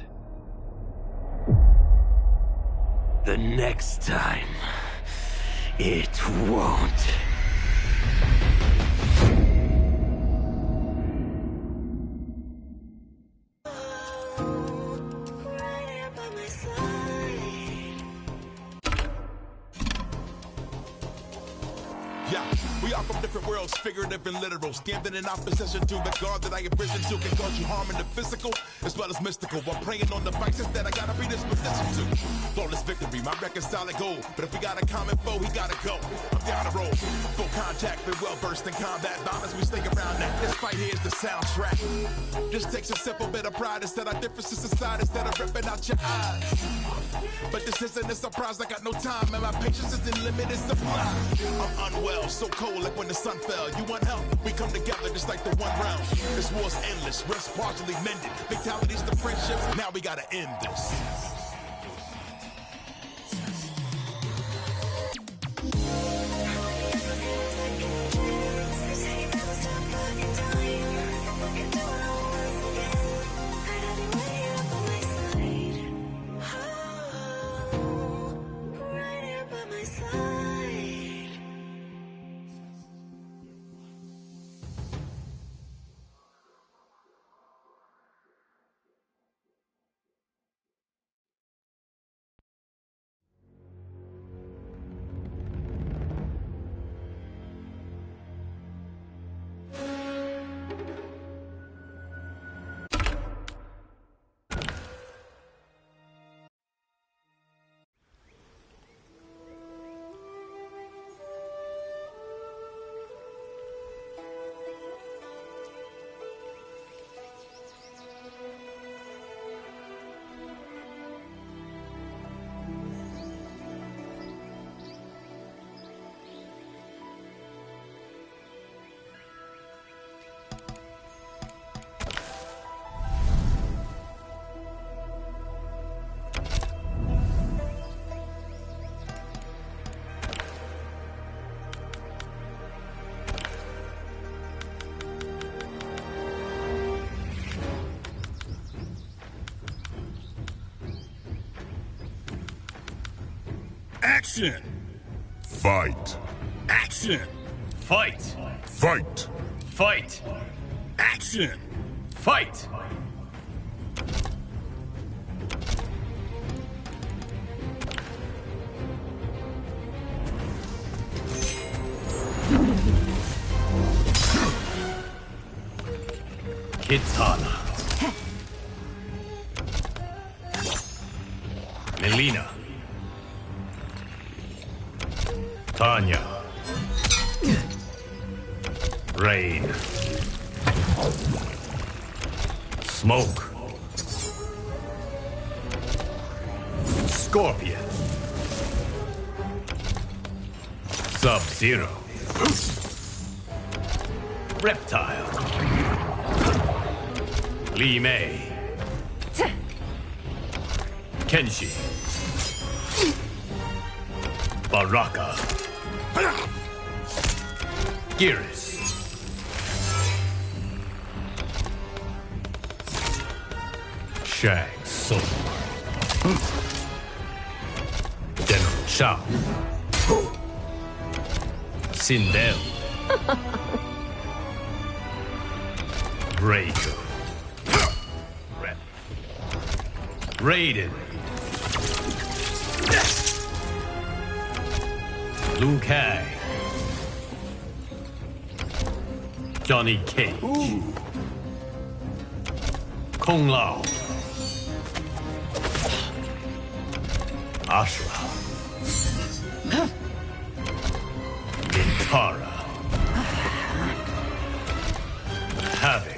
The next time, it won't. Yeah, we are from different worlds, figurative and literal. Standing in opposition to the God that I have risen to can cause you harm in the physical as well as mystical. I'm praying on the vices that I gotta be this position to. Flawless victory, my record's solid gold. But if we got a common foe, he gotta go. I'm down the road, full contact, been well versed in combat. Violence, we stay around that. This fight here is the soundtrack. Just takes a simple bit of pride instead of differences aside, instead of ripping out your eyes. But this isn't a surprise, I got no time, and my patience is in limited supply. I'm unwell, so cold like when the sun fell. You want help? We come together just like the one round. This war's endless, rest partially mended. Fatalities to friendships, now we gotta end this. Action! Fight. Action! Fight! Fight. Fight! Action! Fight! Kitana. Melina. Tanya. Rain. Smoke. Scorpion. Sub-Zero. Reptile. Li Mei. Kenshi. Baraka. Geras. Shang Tsung. General Shao. Sindel. Draco. Raiden. Liu Kang. Johnny Cage. Kung Lao. Ashra. Nintara. Havoc.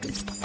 Kombat.